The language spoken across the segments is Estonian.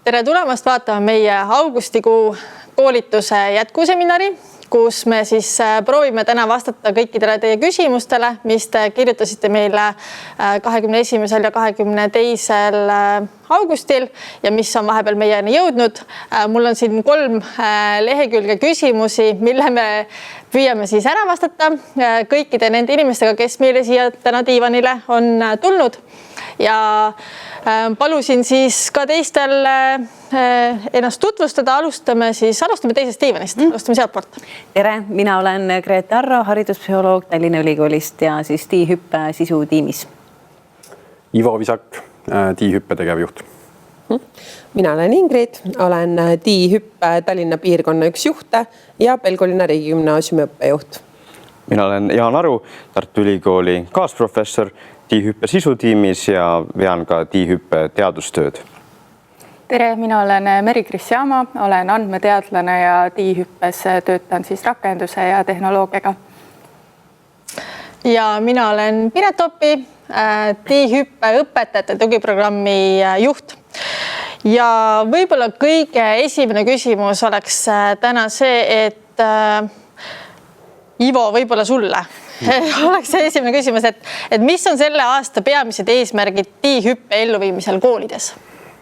Tere tulemast vaatama meie augustikuu koolituse jätkuseminari, kus me siis proovime täna vastata kõikidele teie küsimustele, mis te kirjutasite meile 21. ja 22. augustil ja mis on vahepeal meieni jõudnud. Mul on siin 3 lehekülge küsimusi, mille me püüame siis ära vastata kõikide nende inimestega, kes meile siia täna diivanile on tulnud. Ja palusin siis ka teistel ennast tutvustada. Alustame teisest diivanist. Alustame sealtpoolt. Tere, mina olen Grete Arro, hariduspsühholoog Tallinna Ülikoolist ja siis TII-hüppe sisutiimis. Ivo Visak, TII-hüppe tegevjuht. Mina olen Ingrid, olen TII-hüppe Tallinna piirkonna üks juhte ja Pelgulinna riigigümnaasiumi õppejuht. Mina olen Jaan Aru, Tartu Ülikooli kaasprofessor TII-hüppe sisutiimis ja vean ka TII-hüppe teadustööd. Tere, mina olen Meri-Kris Jaama, olen andmeteadlane ja TII-hüppes töötan siis rakenduse ja tehnoloogiaga. Ja mina olen Piret Oppi, TII-hüppe õpetajate tugiprogrammi juht. Ja võib-olla kõige esimene küsimus oleks täna see, et Ivo, võib-olla sulle oleks see esimene küsimus, et mis on selle aasta peamised eesmärgid TII-hüppe elluviimisel koolides?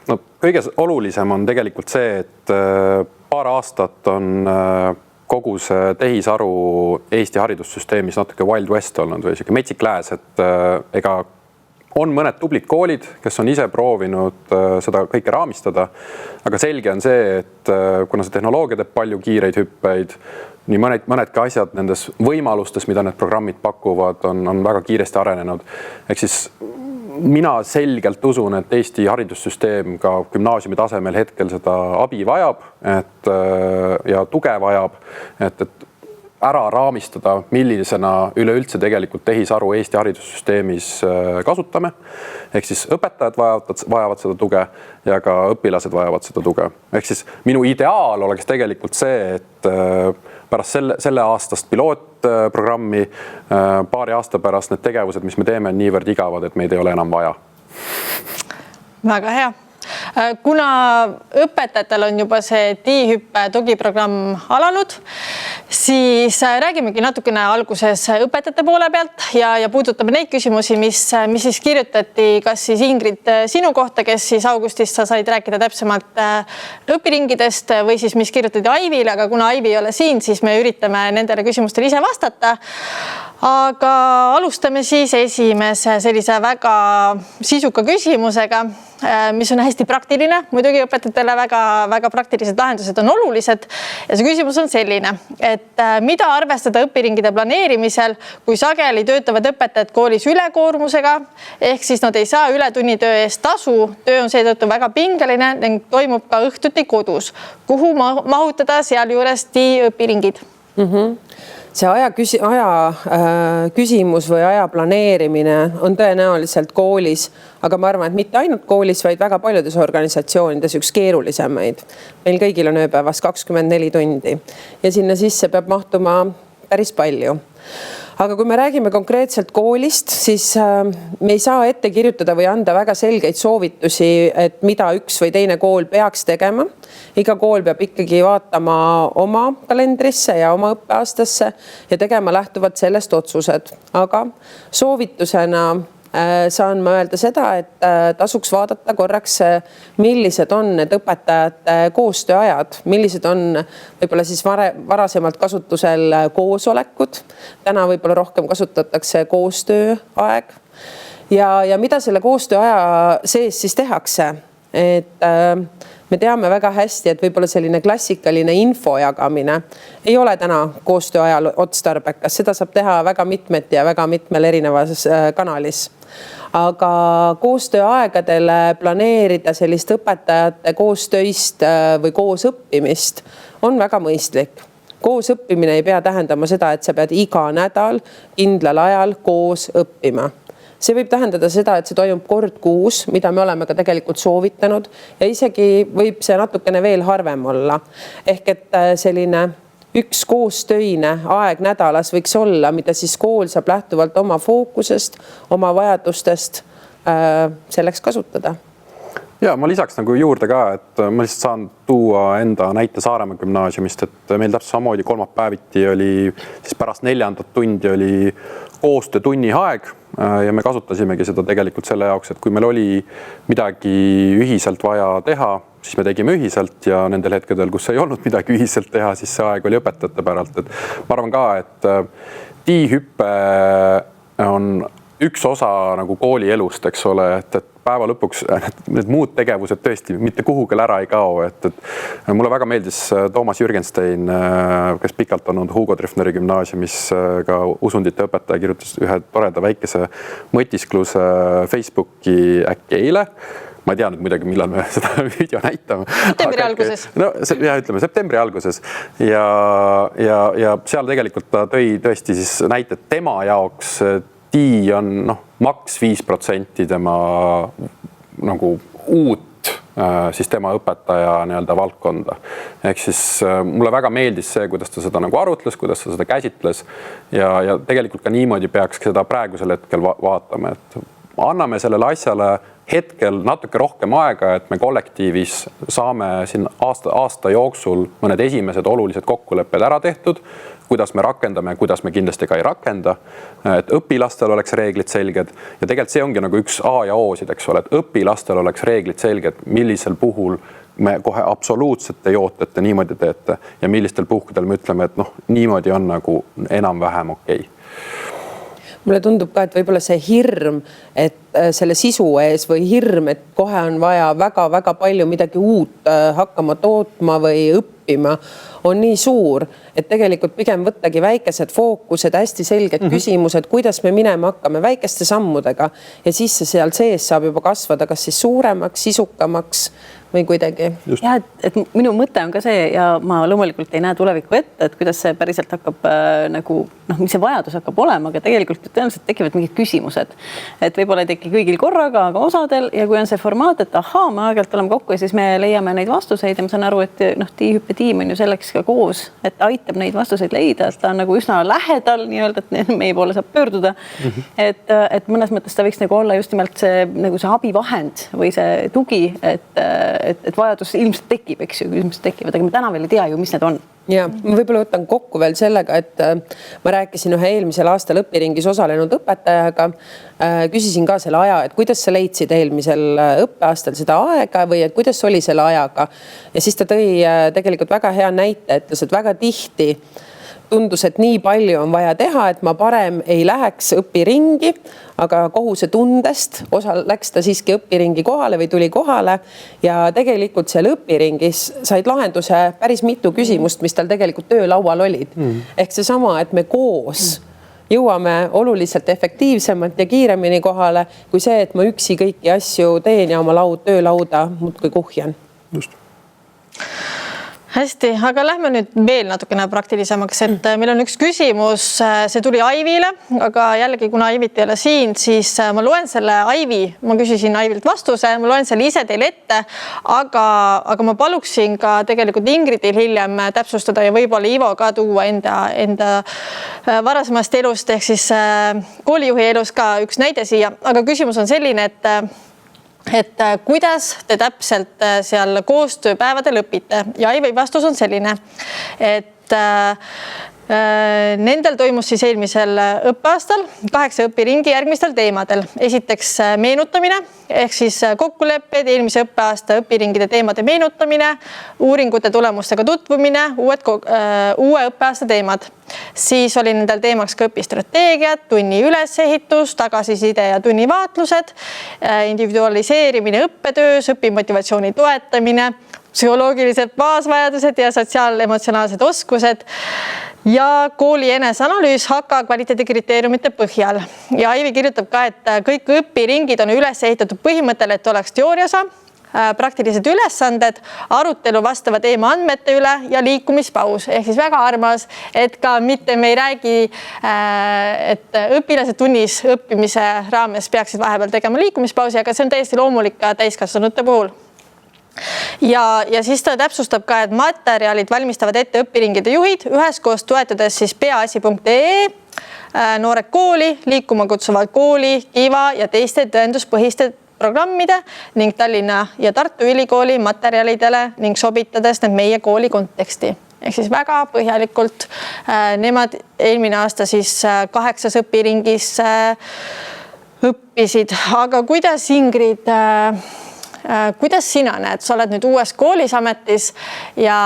No, kõige olulisem on tegelikult see, et paar aastat on kogu see tehisaru Eesti haridussüsteemis natuke Wild West olnud või selline metsik lääs, et ega on mõned tublid koolid, kes on ise proovinud seda kõike raamistada, aga selge on see, et kuna see tehnoloogia teeb palju kiireid hüppeid, nii mõnedki asjad nendes võimalustes, mida need programmid pakuvad, on väga kiiresti arenenud. Ehk siis mina selgelt usun, et Eesti haridussüsteem ka gümnaasiumi tasemel hetkel seda abi vajab ja tuge vajab, et ära raamistada, millisena üleüldse tegelikult tehisaru Eesti haridussüsteemis kasutame. Ehk siis õpetajad vajavad seda tuge ja ka õpilased vajavad seda tuge. Ehk siis minu ideaal oleks tegelikult see, et pärast selle aastast pilootprogrammi paari aasta pärast need tegevused, mis me teeme, on niivõrd igavad, et meid ei ole enam vaja. Väga hea. Kuna õpetajatel on juba see TII-hüppe tugiprogramm alanud, siis räägimegi natukene alguses õpetajate poole pealt ja puudutame neid küsimusi, mis siis kirjutati kas siis Ingrid sinu kohta, kes siis augustist sa said rääkida täpsemalt õpiringidest või siis mis kirjutati Aivile, aga kuna Aivi ei ole siin, siis me üritame nendele küsimustele ise vastata. Aga alustame siis esimese sellise väga sisuka küsimusega, mis on hästi praktiline. Muidugi õpetajatele väga praktilised lahendused on olulised. Ja see küsimus on selline, et mida arvestada õpiringide planeerimisel, kui sageli töötavad õpetajad koolis ülekoormusega, ehk siis nad ei saa ületunnitöö eest tasu. Töö on seetõttu väga pingeline ning toimub ka õhtuti kodus. Kuhu mahutada sealjuures TII õpiringid? See aja küsimus või aja planeerimine on tõenäoliselt koolis, aga ma arvan, et mitte ainult koolis, vaid väga paljudes organisatsioonides üks keerulisemaid. Meil kõigil on ööpäevas 24 tundi ja sinna sisse peab mahtuma päris palju. Aga kui me räägime konkreetselt koolist, siis me ei saa ette kirjutada või anda väga selgeid soovitusi, et mida üks või teine kool peaks tegema. Iga kool peab ikkagi vaatama oma kalendrisse ja oma õppeaastasse ja tegema lähtuvalt sellest otsused. Aga soovitusena saan ma öelda seda, et tasuks vaadata korraks, millised on need õpetajate koostööajad, millised on võib-olla siis varasemalt kasutusel koosolekud. Täna võib-olla rohkem kasutatakse koostööaeg ja mida selle koostööaja sees siis tehakse. Et me teame väga hästi, et võib-olla selline klassikaline info jagamine ei ole täna koostööajal otstarbekas. Seda saab teha väga mitmeti ja väga mitmel erinevas kanalis. Aga koostööaegadele planeerida sellist õpetajate koostöist või koos õppimist on väga mõistlik. Koos õppimine ei pea tähendama seda, et sa pead iga nädal kindlal ajal koos õppima. See võib tähendada seda, et see toimub kord kuus, mida me oleme ka tegelikult soovitanud ja isegi võib see natukene veel harvem olla. Ehk et selline üks koostöine aeg nädalas võiks olla, mida siis kool saab lähtuvalt oma fookusest, oma vajadustest selleks kasutada. Ja ma lisaks nagu juurde ka, et ma lihtsalt saan tuua enda näite Saaremaa gümnaasiumist, et meil täpselt samamoodi kolmapäeviti oli siis pärast 4. tundi oli koostöötunni aeg ja me kasutasimegi seda tegelikult selle jaoks, et kui meil oli midagi ühiselt vaja teha, siis me tegime ühiselt ja nendel hetkedel, kus ei olnud midagi ühiselt teha, siis see aeg oli õpetajate päralt. Et ma arvan ka, et tiihüppe on üks osa nagu kooli elust, eks ole, et päeva lõpuks need muud tegevused tõesti mitte kuhugil ära ei kao. Et mulle väga meeldis Toomas Jürgenstein, kes pikalt on olnud Hugo Treffneri gümnaasiumis ka usundite õpetaja, kirjutas ühe toreda väikese mõtiskluse Facebooki äkki eile. Ma ei tea nüüd muidugi, millal me seda video näitame. Septembri alguses. No, ütleme septembri alguses ja seal tegelikult ta tõi tõesti siis näited tema jaoks. Tii on maks 5% tema nagu uut siis tema õpetaja nii-öelda valdkonda. Ehk siis mulle väga meeldis see, kuidas ta seda nagu arutles, kuidas ta seda käsitles ja tegelikult ka niimoodi peaks seda praegusel hetkel vaatama, et anname sellele asjale hetkel natuke rohkem aega, et me kollektiivis saame siin aasta jooksul mõned esimesed olulised kokkulepped ära tehtud, kuidas me rakendame ja kuidas me kindlasti ka ei rakenda, et õpilastel oleks reeglid selged ja tegelikult see ongi nagu üks A ja O-sid, eks ole, et õpilastel oleks reeglid selged, millisel puhul me kohe absoluutselt ei oota, et te niimoodi teete ja millistel puhkudel me ütleme, et niimoodi on nagu enam-vähem okei. Mulle tundub ka, et võib-olla see hirm, et selle sisu ees või hirm, et kohe on vaja väga-väga palju midagi uut hakkama tootma või õppima, on nii suur, et tegelikult pigem võttagi väikesed fookused, hästi selged küsimused, kuidas me minema hakkame väikeste sammudega ja siis see seal sees saab juba kasvada kas siis suuremaks, sisukamaks või kuidagi. Ja, et minu mõte on ka see ja ma loomulikult ei näe tulevikku ette, et kuidas see päriselt hakkab nagu, mis see vajadus hakkab olema, aga tegelikult tõenäoliselt tekivad mingid küsimused. Et võib-olla ei teki kõigil korraga, aga osadel ja kui on see formaat, et me aegelt oleme kokku ja siis me leiame neid vastuseid ja ma saan aru, et tiihüppe tiim on ju selleks ka koos, et aitab neid vastuseid leida, et ta on nagu üsna lähedal nii-öelda, et meie poole saab pöörduda. Et mõnes mõttes ta võiks nagu olla just nimelt see, nagu see abivahend või see tugi, et vajadus ilmselt tekib, eks ju, küsimused tekivad, aga me täna veel ei tea ju, mis need on. Ja ma võib-olla võtan kokku veel sellega, et ma rääkisin ühe eelmisel aastal õpiringis osalenud õpetajaga, küsisin ka selle aja, et kuidas sa leidsid eelmisel õppeaastal seda aega või et kuidas oli selle ajaga. Ja siis ta tõi tegelikult väga hea näite, ütles, et väga tihti tundus, et nii palju on vaja teha, et ma parem ei läheks õpiringi, aga kohusetundest osa läks ta siiski õpiringi kohale või tuli kohale ja tegelikult seal õpiringis said lahenduse päris mitu küsimust, mis tal tegelikult töölaual olid. Ehk see sama, et me koos jõuame oluliselt efektiivsemalt ja kiiremini kohale kui see, et ma üksi kõiki asju teen ja oma töölauda muudkui kuhjan. Just. Hästi, aga lähme nüüd veel natukene praktilisemaks, et meil on üks küsimus, see tuli Aivile, aga jällegi kuna Aivit ei ole siin, siis ma loen selle Aivi, ma küsisin Aivilt vastuse, ma loen selle ise teile ette, aga ma paluksin ka tegelikult Ingridil hiljem täpsustada ja võib-olla Ivo ka tuua enda varasemast elust ehk siis koolijuhi elus ka üks näide siia, aga küsimus on selline, et kuidas te täpselt seal koostööpäevadel õpite ja Aivi vastus on selline, et nendel toimus siis eelmisel õppeaastal 8 õpiringi järgmistel teemadel. Esiteks meenutamine ehk siis kokkulepped, eelmise õppeaasta õpiringide teemade meenutamine, uuringute tulemustega tutvumine, uue õppeaasta teemad. Siis oli nendel teemaks ka õpistrateegiad, tunni ülesehitus, tagasiside ja tunnivaatlused, individualiseerimine õppetöös, õpimotivatsiooni toetamine, psühholoogilised baasvajadused ja sotsiaal-emotsionaalsed oskused ja kooli eneseanalüüs HAKA kvaliteedikriteeriumite põhjal. Ja Aivi kirjutab ka, et kõik õpiringid on üles ehitatud põhimõttel, et oleks teooriaosa, praktilised ülesanded, arutelu vastava teema andmete üle ja liikumispaus. Ehk siis väga armas, et ka mitte me ei räägi, et õpilased tunnis õppimise raames peaksid vahepeal tegema liikumispausi, aga see on täiesti loomulik ka täiskasvanute puhul. Ja siis ta täpsustab ka, et materjalid valmistavad ette õpiringide juhid üheskoos toetades siis peaasi.ee, Noored kooli, Liikuma kutsuvad kooli, Kiva ja teiste tõenduspõhiste programmide ning Tallinna ja Tartu Ülikooli materjalidele ning sobitades need meie kooli konteksti. Ehk siis väga põhjalikult nemad eelmine aasta siis 8 õpiringis õppisid. Aga kuidas, Ingrid, kuidas sina näed, sa oled nüüd uues koolis ametis ja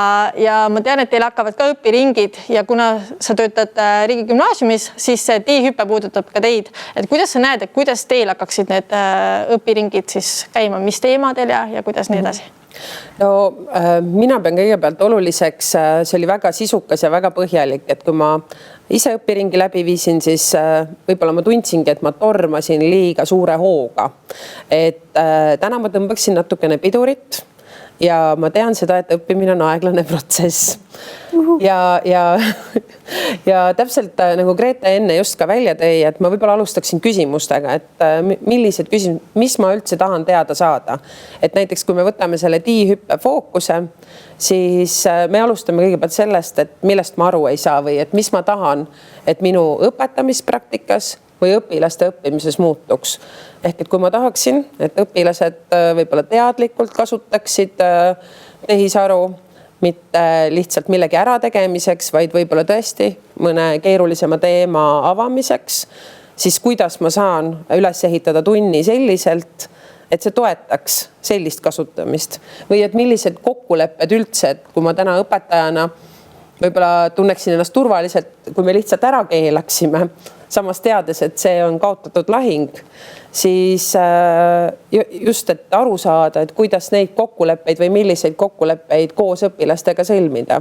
ma tean, et teil hakkavad ka õpiringid ja kuna sa töötad riigigümnaasiumis, siis see TI-hüpe puudutab ka teid. Et kuidas sa näed, et kuidas teil hakkaksid need õpiringid siis käima, mis teemadel ja kuidas nii edasi? No mina pean kõigepealt oluliseks, see oli väga sisukas ja väga põhjalik, et kui ma ise õpiringi läbi viisin, siis võib-olla ma tundsingi, et ma tormasin liiga suure hooga. Et täna ma tõmbaksin natukene pidurit ja ma tean seda, et õppimine on aeglane protsess. Ja täpselt nagu Grete enne just ka välja tõi, et ma võib-olla alustaksin küsimustega, et millised küsimused, mis ma üldse tahan teada saada. Et näiteks kui me võtame selle TI-hüppe fookuse, siis me alustame kõigepealt sellest, et millest ma aru ei saa või et mis ma tahan, et minu õpetamispraktikas või õpilaste õppimises muutuks. Ehk et kui ma tahaksin, et õpilased võib-olla teadlikult kasutaksid tehisaru, mitte lihtsalt millegi ärategemiseks, vaid võib-olla tõesti mõne keerulisema teema avamiseks, siis kuidas ma saan üles ehitada tunni selliselt, et see toetaks sellist kasutamist või et millised kokkulepped üldse, et kui ma täna õpetajana võib-olla tunneksin ennast turvaliselt, kui me lihtsalt ära keelaksime, samas teades, et see on kaotatud lahing, siis just, et aru saada, et kuidas neid kokkuleppeid või milliseid kokkuleppeid koos õpilastega sõlmida.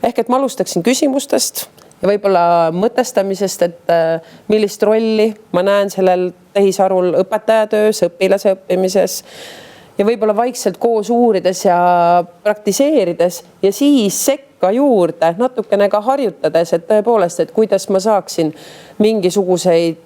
Ehk et ma alustaksin küsimustest ja võib-olla mõtestamisest, et millist rolli ma näen sellel tehisarul õpetajatöös, õpilase õppimises ja võib-olla vaikselt koos uurides ja praktiseerides ja siis sekka juurde natukene ka harjutades, et tõepoolest, et kuidas ma saaksin mingisuguseid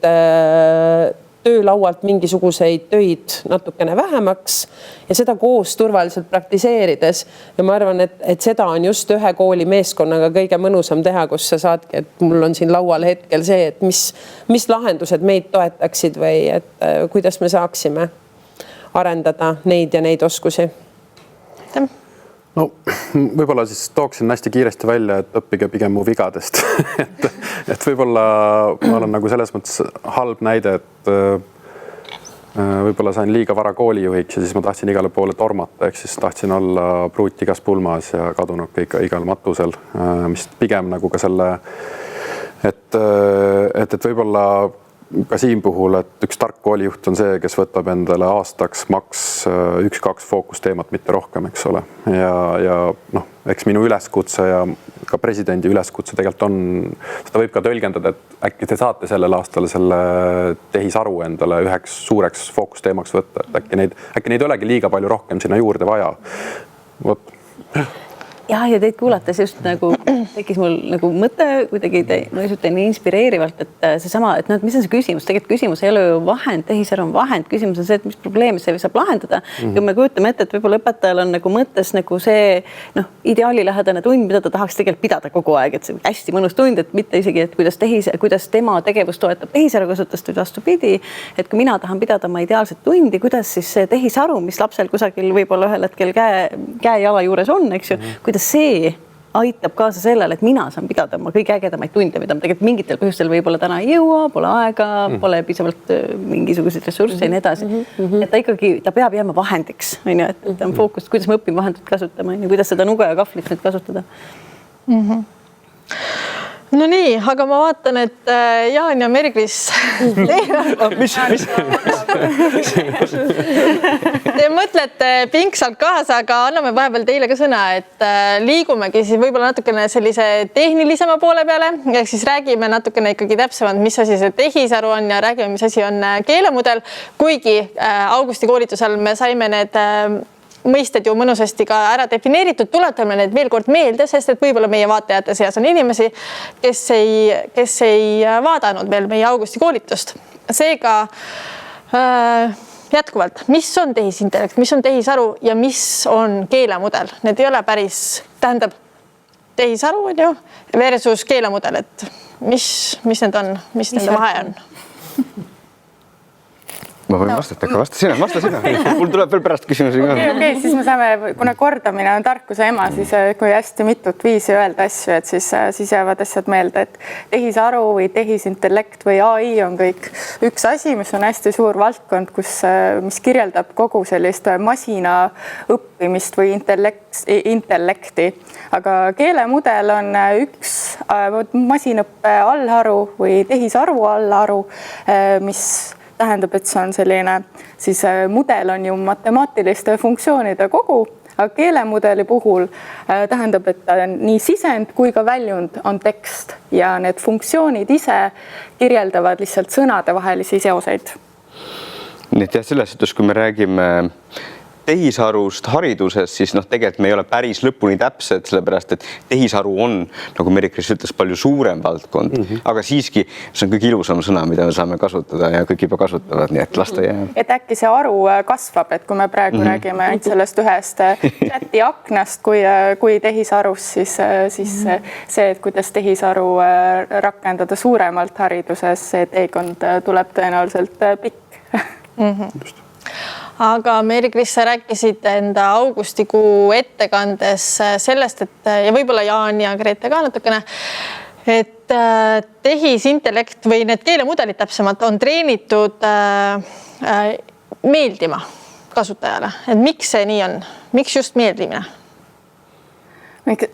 töölaualt mingisuguseid töid natukene vähemaks ja seda koos turvaliselt praktiseerides. Ja ma arvan, et seda on just ühe kooli meeskonnaga kõige mõnusam teha, kus sa saadki, et mul on siin laual hetkel see, et mis lahendused meid toetaksid või et kuidas me saaksime arendada neid ja neid oskusi. No võib-olla siis tooksin hästi kiiresti välja, et õppige pigem mu vigadest. et võib-olla ma olen nagu selles mõttes halb näide, et võib-olla sain liiga vara koolijuhiks ja siis ma tahtsin igale poole tormata, ehk siis tahtsin olla pruut igas pulmas ja kadunud kõik igal matusel, mis pigem nagu ka selle, et võib-olla ka siin puhul, et üks tark koolijuht on see, kes võtab endale aastaks maks 1-2 fookusteemat, mitte rohkem, eks ole. Ja noh, eks minu üleskutse ja ka presidendi üleskutse tegelikult on, seda võib ka tõlgendada, et äkki te saate sellel aastal selle tehisaru endale üheks suureks fookusteemaks võtta, et äkki neid olegi liiga palju rohkem sinna juurde vaja. Vot. Ja teid kuulates just nagu tekkis mul nagu mõte kuidagi nii inspireerivalt, et seesama, et mis on see küsimus? Tegelikult küsimus ei ole ju vahend, tehisaru on vahend. Küsimus on see, et mis probleemi see saab lahendada. Ja me kujutame ette, et võib-olla õpetajal on nagu mõttes nagu see ideaalilähedane tund, mida ta tahaks tegelikult pidada kogu aeg, et see hästi mõnus tund, et mitte isegi, et kuidas tema tegevus toetab tehisaru kasutust või vastupidi. Et kui mina tahan pidada oma ideaalset tundi, kuidas siis see tehisaru, mis lapsel kusagil võib-olla ühel hetkel käe jala juures on, eks ju, kuidas see aitab kaasa sellele, et mina saan pidada oma kõige ägedamaid tunde, mida ma tegelikult mingitel põhjustel võib-olla täna ei jõua, pole aega, pole piisavalt mingisuguseid ressursse ja nii edasi. Et ta ikkagi, ta peab jääma vahendiks, et ta on fookus, kuidas ma õpin vahendit kasutama, kuidas seda nuge ja kahvlit nüüd kasutada. No nii, aga ma vaatan, et Jaan ja Meri-Kris te mõtlete pingsalt kaasa, aga anname vahepeal teile ka sõna, et liigumegi siis võib-olla natukene sellise tehnilisema poole peale, ehk siis räägime natukene ikkagi täpsemalt, mis asi see tehisaru on ja räägime, mis asi on keelemudel, kuigi augusti koolitusel me saime need mõisted ju mõnusasti ka ära defineeritud, tuletame need veel kord meelde, sest et võib-olla meie vaatajate seas on inimesi, kes ei vaadanud veel meie augusti koolitust. Seega jätkuvalt, mis on tehisintellekt, mis on tehisaru ja mis on keelemudel? Need ei ole päris, tähendab tehisaru on ju versus keelemudel, et mis need on, mis nende vahe on? ma võin vastata, aga vasta sina. Mul tuleb veel pärast küsimusi ka. Okei, siis me saame, kuna kordamine on tarkuse ema, siis kui hästi mitut viisi öelda asju, et siis jäävad asjad meelde, et tehisaru või tehisintellekt või AI on kõik üks asi, mis on hästi suur valdkond, mis kirjeldab kogu sellist masina õppimist või intellekti. Aga keelemudel on üks masinõppe allharu või tehisaru allharu, mis tähendab, et see on selline, siis mudel on ju matemaatiliste funktsioonide kogu, aga keelemudeli puhul tähendab, et nii sisend kui ka väljund on tekst ja need funktsioonid ise kirjeldavad lihtsalt sõnade vahelisi seoseid. Nii et jah, selles suhtes, kui me räägime tehisarust hariduses, siis tegelikult me ei ole päris lõpuni täpsed, sellepärast et tehisaru on, nagu Meri-Kris ütles, palju suurem valdkond, aga siiski see on kõige ilusam sõna, mida me saame kasutada ja kõik juba kasutavad, nii et lasta jääb. Et äkki see aru kasvab, et kui me praegu räägime ainult sellest ühest chati aknast kui tehisarust, siis see, et kuidas tehisaru rakendada suuremalt hariduses, see teekond tuleb tõenäoliselt pikk. Aga Meri-Kris, sa rääkisid enda augustikuu ettekandes sellest, et ja võib-olla Jaan ja Grete ka natukene, et tehisintellekt või need keelemudelid täpsemalt on treenitud meeldima kasutajale. Et miks see nii on? Miks just meeldimine?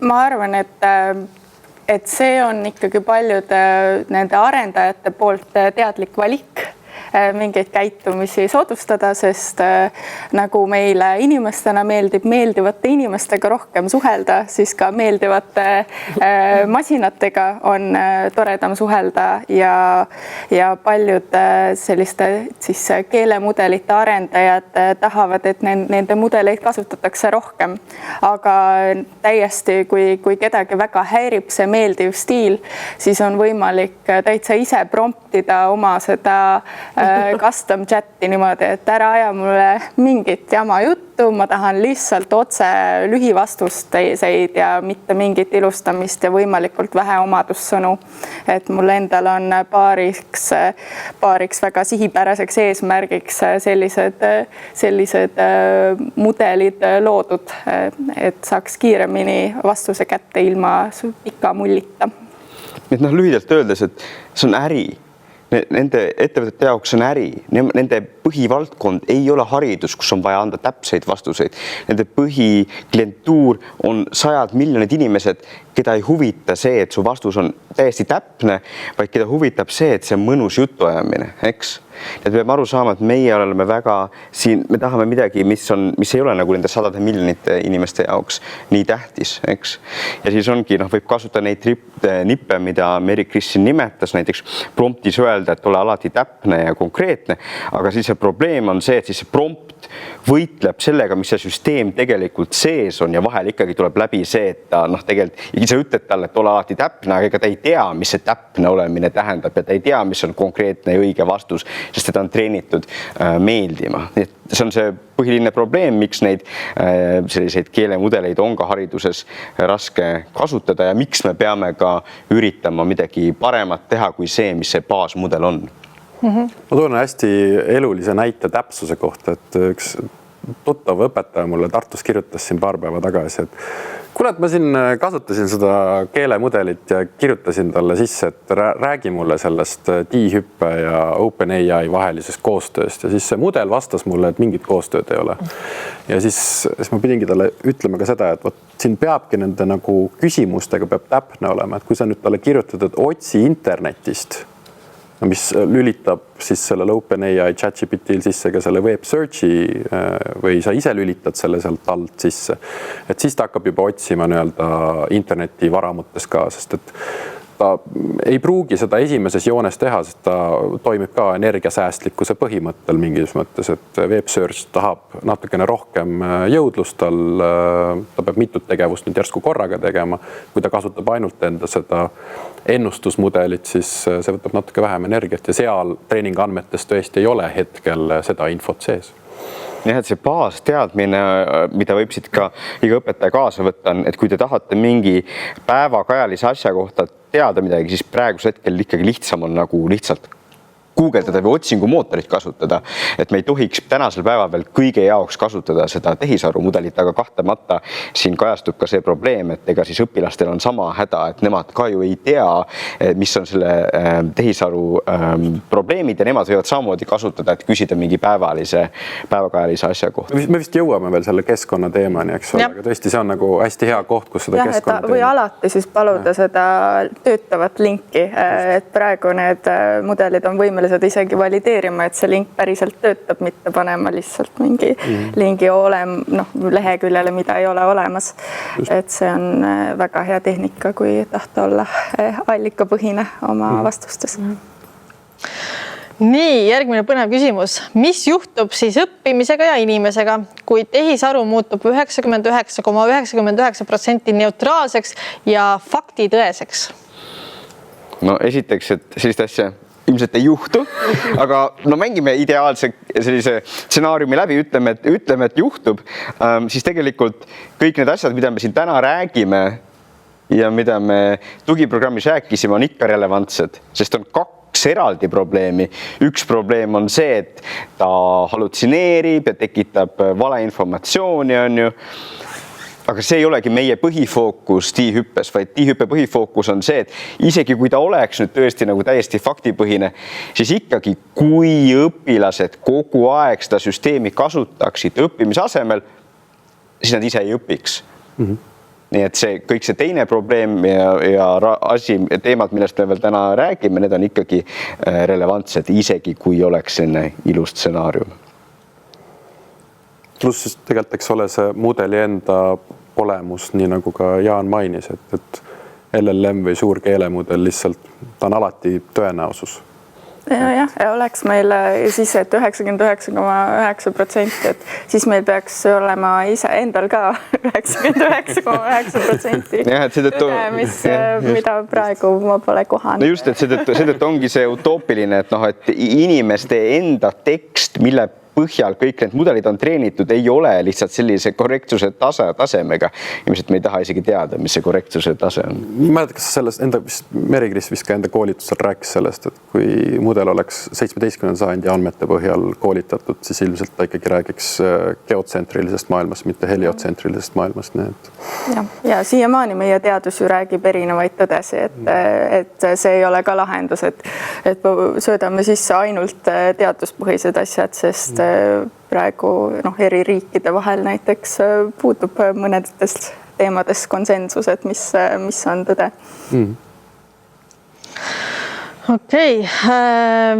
Ma arvan, et see on ikkagi paljude nende arendajate poolt teadlik valik mingeid käitumisi soodustada, sest nagu meile inimestena meeldib meeldivate inimestega rohkem suhelda, siis ka meeldivate masinatega on toredam suhelda ja paljud selliste siis keelemudelite arendajad tahavad, et nende mudeleid kasutatakse rohkem. Aga täiesti, kui kedagi väga häirib see meeldiv stiil, siis on võimalik täitsa ise promptida oma seda custom chati niimoodi, et ära aja mulle mingit jama juttu, ma tahan lihtsalt otse lühivastusteid ja mitte mingit ilustamist ja võimalikult vähe omadussõnu. Et mul endal on paariks väga sihipäraseks eesmärgiks sellised mudelid loodud, et saaks kiiremini vastuse kätte ilma pika mullita. Et lühidalt öeldes, et see on äri. Nende ettevõtete jaoks on äri, nende põhivaldkond ei ole haridus, kus on vaja anda täpseid vastuseid. Nende põhiklientuur on 100 miljonid inimesed, keda ei huvita see, et su vastus on täiesti täpne, vaid keda huvitab see, et see on mõnus jutuajamine, eks? Et me peame aru saama, et meie oleme väga siin, me tahame midagi, mis ei ole nagu nende 100 miljonite inimeste jaoks nii tähtis, eks? Ja siis ongi, võib kasutada neid nippe, mida Meri-Kris nimetas, näiteks promptis öelda, et ole alati täpne ja konkreetne, aga siis see probleem on see, et siis see prompt võitleb sellega, mis see süsteem tegelikult sees on ja vahel ikkagi tuleb läbi see, et ta tegelikult, ja sa ütled talle, et ole alati täpne, aga ega ta ei tea, mis see täpne olemine tähendab ja ta ei tea, mis on konkreetne ja õige vastus, sest teda on treenitud meeldima. See on see põhiline probleem, miks neid selliseid keelemudeleid on ka hariduses raske kasutada ja miks me peame ka üritama midagi paremat teha kui see, mis see baasmudel on. Ma toon hästi elulise näite täpsuse kohta, et üks tuttav õpetaja mulle Tartus kirjutas siin paar päeva tagasi, et kuule, et ma siin kasutasin seda keelemudelit ja kirjutasin talle sisse, et räägi mulle sellest D-hüppe ja OpenAI vahelisest koostööst ja siis see mudel vastas mulle, et mingit koostööd ei ole. Ja siis ma pidingi talle ütlema ka seda, et siin peabki nende nagu küsimustega peab täpne olema, et kui sa nüüd talle kirjutad, et otsi internetist, mis lülitab siis sellele OpenAI ChatGPT-l sisse ka selle web searchi või sa ise lülitad selle sealt alt sisse. Et siis ta hakkab juba otsima interneti varamutes ka, sest et ta ei pruugi seda esimeses joones teha, sest ta toimib ka energiasäästlikkuse põhimõttel mingis mõttes, et web search tahab natukene rohkem jõudlust, ta peab mitut tegevust nüüd järsku korraga tegema. Kui ta kasutab ainult enda seda ennustusmudelit, siis see võtab natuke vähem energiat ja seal treeningandmetes tõesti ei ole hetkel seda infot sees. Jah, et see baasteadmine, mida võib siit ka iga õpetaja kaasa võtta, on, et kui te tahate mingi päevakajalise asja kohta teada midagi, siis praegusel hetkel ikkagi lihtsam on nagu lihtsalt guugeldada või otsingumootorit kasutada, et me ei tohiks tänasel päeval veel kõige jaoks kasutada seda tehisarumudelit, aga kahtlemata siin kajastub ka see probleem, et ega siis õpilastel on sama häda, et nemad ka ju ei tea, mis on selle tehisaru probleemid ja nemad võivad samamoodi kasutada, et küsida mingi päevakajalise asja kohta. Me vist jõuame veel selle keskkonna teemani, eks ole, aga tõesti, see on nagu hästi hea koht, kus seda keskkonna või alati siis paluda seda töötavat linki, et praegu need mudelid on võimelised isegi valideerima, et see link päriselt töötab, mitte panema lihtsalt mingi lingi leheküljele, mida ei ole olemas. Et see on väga hea tehnika, kui tahta olla allikapõhine oma vastustes. Nii, järgmine põnev küsimus. Mis juhtub siis õppimisega ja inimesega, kui tehisaru muutub 99,99% neutraalseks ja faktitõeseks? No esiteks, et sellist asja ilmselt ei juhtu, aga no mängime ideaalse sellise stsenaariumi läbi, ütleme, et juhtub, siis tegelikult kõik need asjad, mida me siin täna räägime ja mida me tugiprogrammis rääkisime, on ikka relevantsed, sest on kaks eraldi probleemi. Üks probleem on see, et ta hallutsineerib ja tekitab valeinformatsiooni, on ju. Aga see ei olegi meie põhifookus TI-hüppes, vaid TI-hüppe põhifookus on see, et isegi kui ta oleks nüüd tõesti nagu täiesti faktipõhine, siis ikkagi kui õpilased kogu aeg seda süsteemi kasutaksid õppimise asemel, siis nad ise ei õpiks. Nii et see kõik see teine probleem ja teemad, millest me veel täna räägime, need on ikkagi relevantsed, isegi kui oleks selline ilus stsenaarium. Pluss tegelikult eks ole see mudeli enda olemus, nii nagu ka Jaan mainis, et LLM või suur keelemudel lihtsalt, ta on alati tõenäosus. Jah, oleks meil siis, et 99,9%, et siis meil peaks olema ise endal ka 99,9% mida praegu ma pole kohanud. No just, et seetõttu ongi see utoopiline, et inimeste enda tekst, mille põhjal kõik need mudelid on treenitud, ei ole lihtsalt sellise korrektsuse tasemega. Ilmselt me ei taha isegi teada, mis see korrektsuse tase on. Mäletad, kas sellest Meri-Kris vist ka enda koolitusel rääkis sellest, et kui mudel oleks 17. sajandi andmete põhjal koolitatud, siis ilmselt ta ikkagi räägiks geotsentrilisest maailmast, mitte heliotsentrilisest maailmast. Ja siiamaani meie teadus ju räägib erinevaid tõdesi, et see ei ole ka lahendus, et söödame sisse ainult teaduspõhised asjad, sest praegu eri riikide vahel näiteks puudub mõnedest teemades konsensused, mis on tõde. Okei,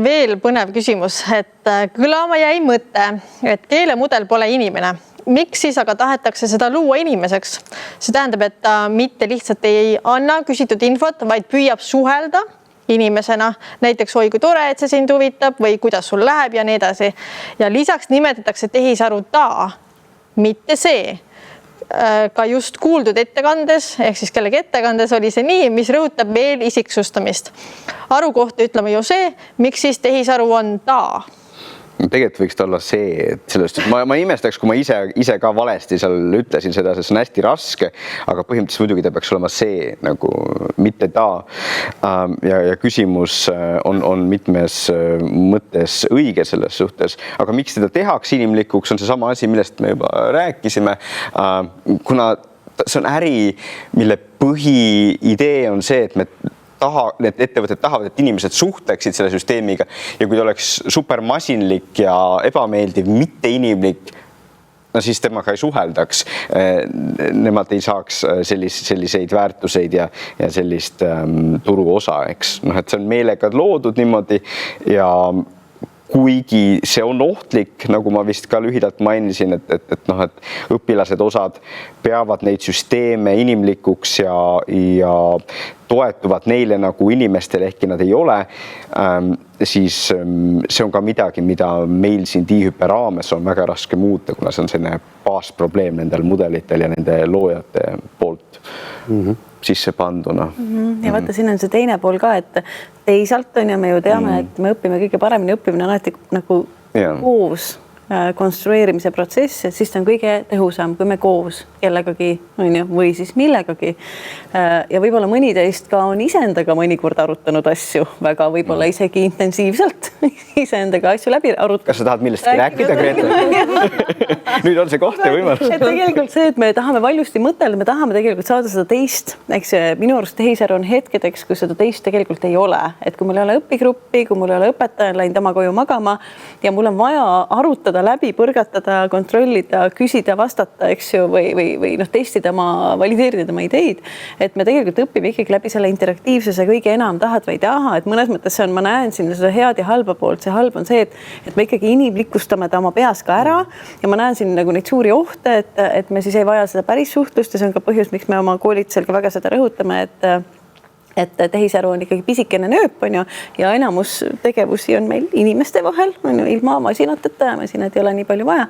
veel põnev küsimus, et kõlama jäi mõte, et keelemudel pole inimene. Miks siis aga tahetakse seda luua inimeseks? See tähendab, et ta mitte lihtsalt ei anna küsitud infot, vaid püüab suhelda inimesena, näiteks oi, kui tore, et see sind huvitab või kuidas sul läheb ja nii edasi. Ja lisaks nimetatakse tehisaru ta, mitte see. Ka just kuuldud ettekandes, ehk siis kellegi ettekandes oli see nii, mis rõhutab veel isiksustamist. Aru kohta ütleme ju see, miks siis tehisaru on ta. Tegelikult võiks ta olla see, et sellest, ma imestaks, kui ma ise ka valesti seal ütlesin seda, sest see on hästi raske, aga põhimõtteliselt muidugi ta peaks olema see, nagu mitte ta. Ja küsimus on mitmes mõttes õige selles suhtes, aga miks teda tehakse inimlikuks, on see sama asi, millest me juba rääkisime, kuna see on äri, mille põhiidee on see, et need ettevõtted tahavad, et inimesed suhtleksid selle süsteemiga ja kui ta oleks supermasinlik ja ebameeldiv, mitte inimlik, no siis temaga ei suheldaks. Nemad ei saaks selliseid väärtuseid ja sellist turuosa, eks. Et see on meelega loodud niimoodi ja kuigi see on ohtlik, nagu ma vist ka lühidalt mainisin, et õpilased osad peavad neid süsteeme inimlikuks ja toetuvad neile nagu inimestele, ehkki nad ei ole, siis see on ka midagi, mida meil siin TI-hüppe raames on väga raske muuta, kuna see on selline baasprobleem nendel mudelitel ja nende loojate poolt sisse panduna. Ja vaata, siin on see teine pool ka, et teisalt on ja me ju teame, et me õpime kõige paremini, õppimine alati nagu koos konstrueerimise protsess, et siis ta on kõige tõhusam, kui me koos kellegagi, on ju, või siis millegagi. Ja võib-olla mõni teist ka on iseendaga mõnikord arutanud asju väga võib-olla isegi intensiivselt iseendaga asju läbi arutanud. Kas sa tahad millestki rääkida, Grete? Nüüd on see koht ja võimalus. Et tegelikult see, et me tahame valjusti mõtelda, me tahame tegelikult saada seda teist, eks minu arust tehisaru on hetkedeks, kui seda teist tegelikult ei ole. Et kui mul ei ole õpigruppi, kui mul ei ole õpetaja läinud oma koju magama ja mul on vaja arutada läbi, põrgatada, kontrollida, küsida, vastata, eks ju, või noh, testida valideerida oma ideid, et me tegelikult õpime ikkagi läbi selle interaktiivsuse kõige enam tahad või ei taha, et mõnes mõttes see on, ma näen siin seda head ja halba poolt, see halb on see, et me ikkagi inimlikustame ta oma peas ka ära ja ma näen siin nagu neid suuri ohte, et me siis ei vaja seda päris suhtlust ja see on ka põhjus, miks me oma koolitusel ka väga seda rõhutame, et tehisaru on ikkagi pisikene nööp, on ju, ja enamus tegevusi on meil inimeste vahel, on ju, ilma masinateta ja masinat ei ole nii palju vaja.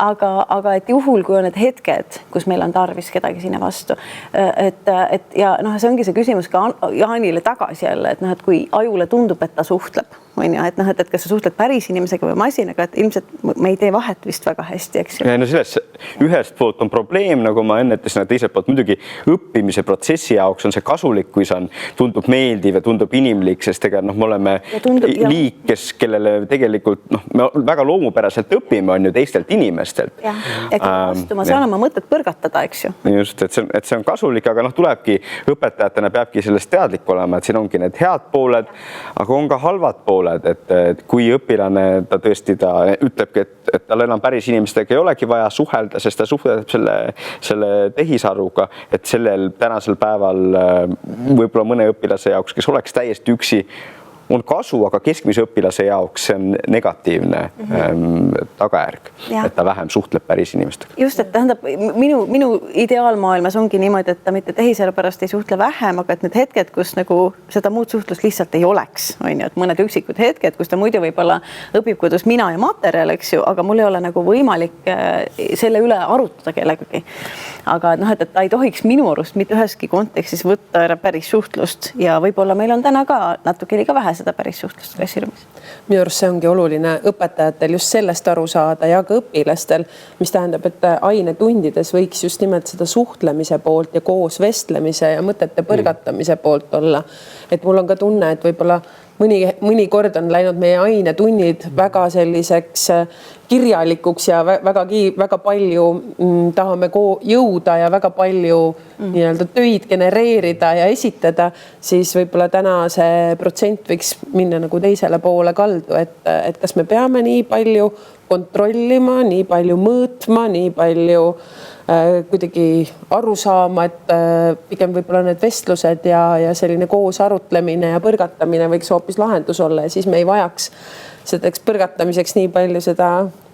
Aga et juhul, kui on need hetked, kus meil on tarvis kedagi sinna vastu, et ja noh, see ongi see küsimus ka Jaanile tagasi jälle, et noh, et kui ajule tundub, et ta suhtleb, on ju, et noh, et kas sa suhtled päris inimesega või masinaga, et ilmselt me ei tee vahet vist väga hästi, eks ju. Ja no selles ühest poolt on probleem, nagu ma ennetasin, teiselt poolt muidugi õppimise protsessi jaoks on see kasulik, kui see tundub meeldiv ja tundub inimlik, sest ega noh, me oleme liik, kellele tegelikult noh, me väga loomupäraselt õpime, on ju teistelt inimestelt. Ja vastu ma saan oma mõtet põrgatada, eks ju. Just, et see on kasulik, aga noh, tulebki õpetajatena peabki sellest teadlik olema, et siin ongi need head pooled, aga on ka halvad pooled. Et kui õpilane ta tõesti ta ütlebki, et tal enam päris inimestega ei olegi vaja suhelda, sest ta suhtleb selle tehisaruga, et sellel tänasel päeval võib-olla mõne õpilase jaoks, kes oleks täiesti üksi, on kasu, aga keskmise õpilase jaoks see on negatiivne tagajärg, et ta vähem suhtleb päris inimestega. Just, et tähendab, minu ideaalmaailmas ongi niimoodi, et ta mitte tehisaru pärast ei suhtle vähem, aga et need hetked, kus nagu seda muud suhtlust lihtsalt ei oleks, on ju, et mõned üksikud hetked, kus ta muidu võib-olla õpib, kuidas mina ja materjal, eks ju, aga mul ei ole nagu võimalik selle üle arutada kellegagi. Aga noh, et ta ei tohiks minu arust mitte üheski kontekstis võtta ära päris suhtlust ja võib-olla meil on täna ka natuke liiga vähe seda päris suhtlust klassiruumis. Minu arust see ongi oluline õpetajatel just sellest aru saada ja ka õpilastel, mis tähendab, et ainetundides võiks just nimelt seda suhtlemise poolt ja koos vestlemise ja mõtete põrgatamise poolt olla. Et mul on ka tunne, et võib-olla mõni kord on läinud meie ainetunnid väga selliseks kirjalikuks ja väga palju tahame jõuda ja väga palju nii-öelda töid genereerida ja esitada, siis võib-olla täna see protsent võiks minna nagu teisele poole kaldu, et kas me peame nii palju kontrollima, nii palju mõõtma, nii palju kuidagi aru saama, et pigem võib-olla need vestlused ja selline koos arutlemine ja põrgatamine võiks hoopis lahendus olla ja siis me ei vajaks selleks põrgatamiseks nii palju seda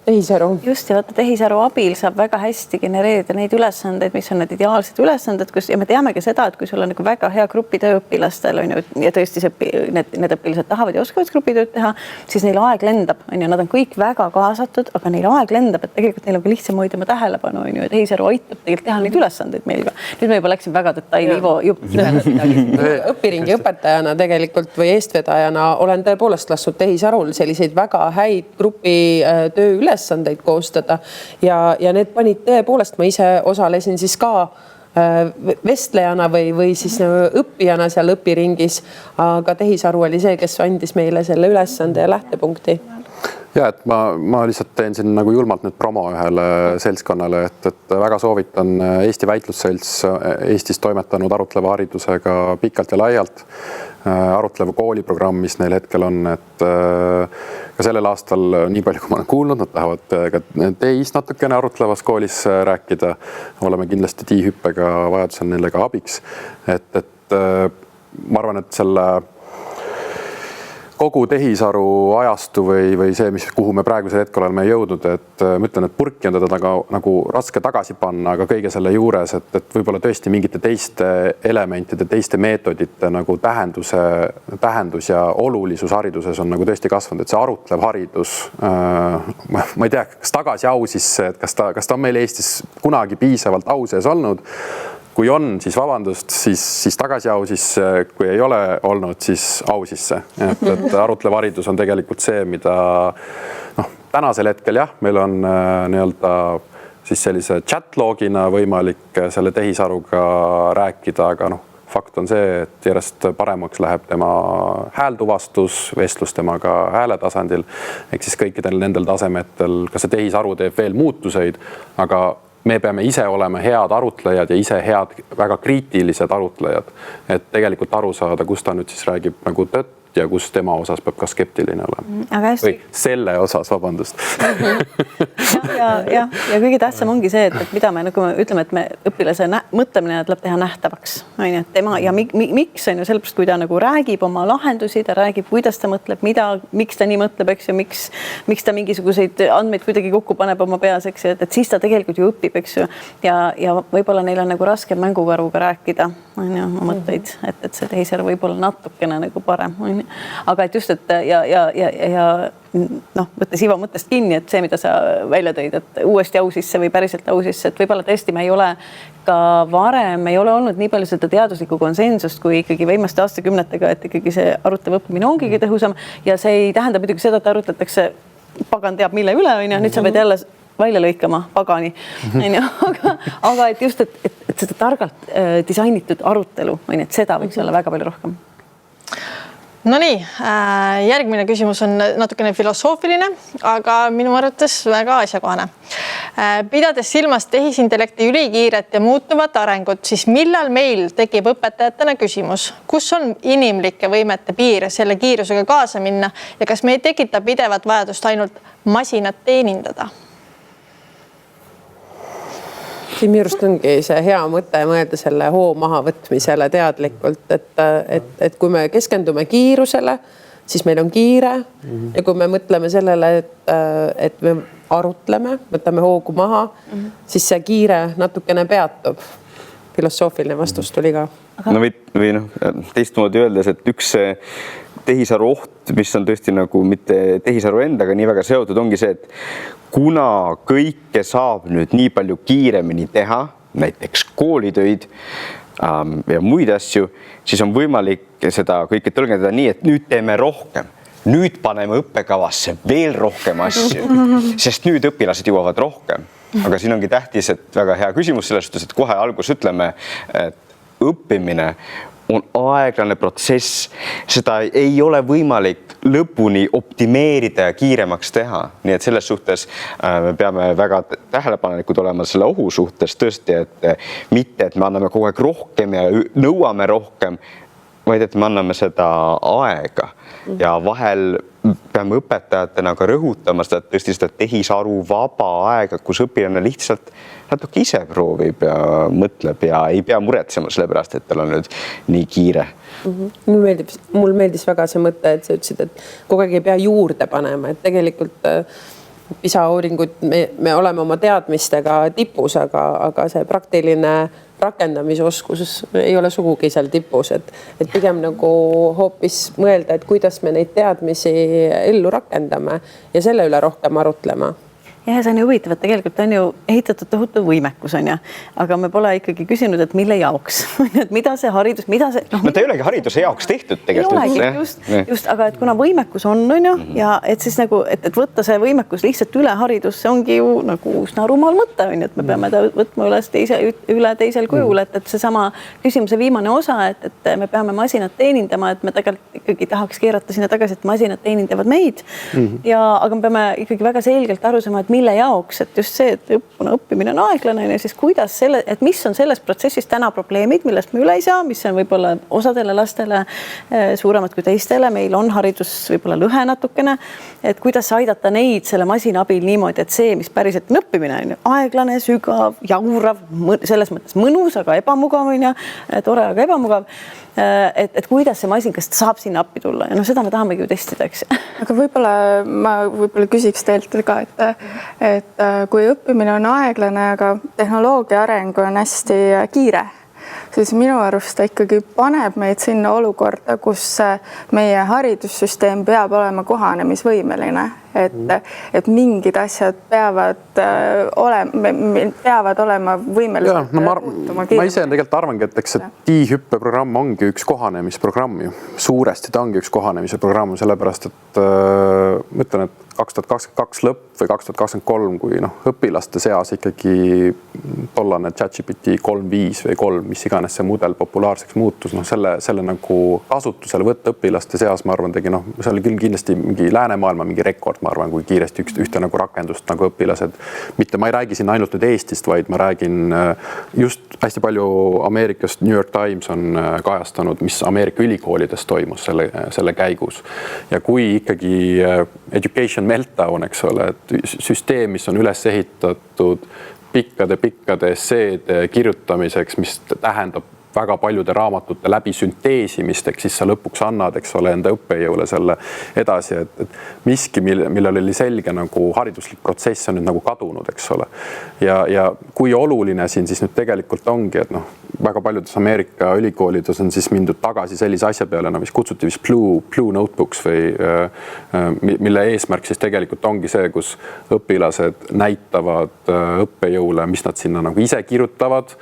tehisaru. Just, ja vaata, tehisaru abil saab väga hästi genereerida neid ülesandeid, mis on need ideaalsed ülesanded, ja me teame ka seda, et kui sul on nagu väga hea grupitöö õpilastel on ju, ja tõesti need õpilased tahavad ja oskavad grupitööd teha, siis neil aeg lendab, on ju, nad on kõik väga kaasatud, aga neil aeg lendab, et tegelikult neil on ka lihtsam hoida oma tähelepanu, on ju, ja tehisaru aitab tegelikult teha neid ülesandeid meil ka. Nüüd me juba läksime väga detaili õpiringi õpetajana tegelikult või eestvedajana olen tõepoolest lasknud tehisarul selliseid väga häid grupitöö ülesandeid koostada ja need panid tõepoolest, ma ise osalesin siis ka vestlejana või siis õppijana seal õpiringis, aga tehisaru oli see, kes andis meile selle ülesande ja lähtepunkti. Ja, et ma lihtsalt teen siin nagu julmalt nüüd promo ühele seltskonnale, et väga soovitan Eesti Väitlusselts Eestis toimetanud arutleva haridusega pikalt ja laialt. Arutleva kooliprogramm, mis neil hetkel on, et ka sellel aastal, nii palju kui ma olen kuulnud, nad tahavad ka teist natukene arutlevas koolis rääkida. Oleme kindlasti tiihüppega vajadusel neile ka abiks. Et ma arvan, et selle kogu tehisaru ajastu või see, kuhu me praegusel hetkel oleme jõudnud, et ma ütlen, et purki on teda nagu raske tagasi panna, aga kõige selle juures, et võib-olla tõesti mingite teiste elementide, teiste meetodite nagu tähendus ja olulisus hariduses on nagu tõesti kasvanud, et see arutlev haridus, ma ei tea, kas tagasi au sisse, et kas ta on meil Eestis kunagi piisavalt au sees olnud. Kui on, siis vabandust, siis tagasi au sisse, kui ei ole olnud, siis au sisse. Et arutlev haridus on tegelikult see, mida tänasel hetkel jah, meil on nii-öelda siis sellise chat-logina võimalik selle tehisaruga rääkida, aga fakt on see, et järjest paremaks läheb tema häältuvastus, vestlus temaga hääle tasandil, ehk siis kõikidel nendel tasemetel, ka see tehisaru teeb veel muutuseid, aga me peame ise olema head arutlejad ja ise head, väga kriitilised arutlejad, et tegelikult aru saada, kus ta nüüd siis räägib nagu tõtt ja kus tema osas peab ka skeptiline olema. Aga hästi. Või selle osas, vabandust. ja kõige tähtsam ongi see, et mida me nagu ütleme, et me õpilase mõtlemine tuleb teha nähtavaks. Et tema ja miks on ju sellepärast, kui ta nagu räägib oma lahendusi, ta räägib, kuidas ta mõtleb, miks ta nii mõtleb, eks ju, miks ta mingisuguseid andmeid kuidagi kokku paneb oma peas, eks ju, et siis ta tegelikult ju õpib, eks ju. Ja võib-olla neil on nagu raske mängukaruga rääkida oma mõtteid, et see tehisaru võib-olla natukene nagu parem. Aga et just, et ja võttes Ivo mõttest kinni, et see, mida sa välja tõid, et uuesti au sisse või päriselt au sisse, et võib-olla tõesti me ei ole ka varem, ei ole olnud nii palju seda teaduslikku konsensust, kui ikkagi viimaste aastakümnetega, et ikkagi see arutlev õppimine ongi tõhusam ja see ei tähenda muidugi seda, et arutletakse pagan teab mille üle, nüüd sa pead jälle välja lõikama pagani, aga et just, et seda targalt disainitud arutelu, et seda võiks olla väga palju rohkem. No nii, järgmine küsimus on natukene filosoofiline, aga minu arvates väga asjakohane. Pidades silmas tehisintellekti ülikiiret ja muutuvat arengut, siis millal meil tekib õpetajatena küsimus, kus on inimlike võimete piir selle kiirusega kaasa minna ja kas me ei tekita pidevat vajadust ainult masinat teenindada? Siin minu arust ongi see hea mõte mõelda selle hoo maha võtmisele teadlikult, et kui me keskendume kiirusele, siis meil on kiire ja kui me mõtleme sellele, et me arutleme, võtame hoogu maha, siis see kiire natukene peatub. Filosoofiline vastus tuli ka. Või teistmoodi öeldes, et üks tehisaru oht, mis on tõesti nagu mitte tehisaru endaga nii väga seotud, ongi see, et kuna kõike saab nüüd nii palju kiiremini teha, näiteks koolitöid ja muid asju, siis on võimalik seda kõike tõlgendada nii, et nüüd teeme rohkem. Nüüd paneme õppekavasse veel rohkem asju, sest nüüd õpilased jõuavad rohkem. Aga siin ongi tähtis, et väga hea küsimus selles suhtes, et kohe algus ütleme, et õppimine on aeglane protsess, seda ei ole võimalik lõpuni optimeerida ja kiiremaks teha. Nii et selles suhtes me peame väga tähelepanelikud olema selle ohu suhtes tõesti, et mitte, et me anname kogu aeg rohkem ja nõuame rohkem, vaid et me anname seda aega ja vahel peame õpetajatena ka rõhutama seda, tõesti seda tehisaru vaba aega, kus õpilane lihtsalt natuke ise proovib ja mõtleb ja ei pea muretsema selle pärast, et tal on nüüd nii kiire. Mul meeldis väga see mõte, et sa ütlesid, et kogu aeg ei pea juurde panema, et tegelikult PISA uuringud, me oleme oma teadmistega tipus, aga see praktiline rakendamisoskus ei ole sugugi seal tipus, et pigem nagu hoopis mõelda, et kuidas me neid teadmisi ellu rakendame ja selle üle rohkem arutlema. Ja see on ju huvitav, et tegelikult on ju ehitatud tohutu võimekus, on ja, aga me pole ikkagi küsinud, et mille jaoks, et mida see haridus, mida see... No ta ei olegi hariduse jaoks tehtud tegelikult. Ei olegi, just, aga et kuna võimekus on ju, ja et siis nagu, et võtta see võimekus lihtsalt üle haridus, see ongi ju nagu üsna rumal mõte, on ju, et me peame ta võtma üle teisel kujul, et see sama küsimuse viimane osa, et me peame masinat teenindama, et me tegelikult ikkagi tahaks keerata sinna tagasi, et masinad teenindavad meid, aga me peame ikkagi väga selgelt aru saama, et mille jaoks, et just see, et õppimine on aeglane, siis kuidas et mis on selles protsessis täna probleemid, millest me üle ei saa, mis on võib-olla osadele lastele suuremad kui teistele, meil on haridus võib-olla lõhe natukene, et kuidas aidata neid selle masina abil niimoodi, et see, mis päriselt on õppimine, on aeglane, sügav, jaurav, selles mõttes mõnus, aga ebamugav, tore, aga ebamugav. Et kuidas see masin, kas saab sinna appi tulla ja seda me tahamegi ju testida, eks. Aga ma küsiks teilt ka, et kui õppimine on aeglane, aga tehnoloogia areng on hästi kiire, siis minu arust ta ikkagi paneb meid sinna olukorda, kus meie haridussüsteem peab olema kohanemisvõimeline et mingid asjad peavad olema võimelised muutuma. Ma ise tegelikult arvangi, et eks see TI-hüppeprogramm ongi üks kohanemisprogramm ju. Suuresti ta ongi üks kohanemise programm, sellepärast et ma ütlen, et 2022 lõpp või 2023, kui õpilaste seas ikkagi tollane ChatGPT 3.5 või 3, mis iganes see mudel populaarseks muutus, selle nagu kasutusele võtta õpilaste seas, ma arvan, tegi see oli küll kindlasti mingi läänemaailma mingi rekord, ma arvan, kui kiiresti ühte nagu rakendust nagu õpilased, mitte ma ei räägi siin ainult nüüd Eestist, vaid ma räägin just hästi palju Ameerikast, New York Times on kajastanud, mis Ameerika ülikoolides toimus selle käigus. Ja kui ikkagi education meltdown, eks ole, et süsteem, mis on üles ehitatud pikkade esseede kirjutamiseks, mis tähendab väga paljude raamatute läbi sünteesimist, eks siis sa lõpuks annad, eks ole, enda õppejõule selle edasi, et miski, millel oli selge nagu hariduslik protsess on nüüd nagu kadunud, eks ole. Ja kui oluline siin siis nüüd tegelikult ongi, et väga paljudes Ameerika ülikoolides on siis mindud tagasi sellise asja peale, mis kutsuti vist Blue Notebooks või mille eesmärk siis tegelikult ongi see, kus õpilased näitavad õppejõule, mis nad sinna nagu ise kirjutavad,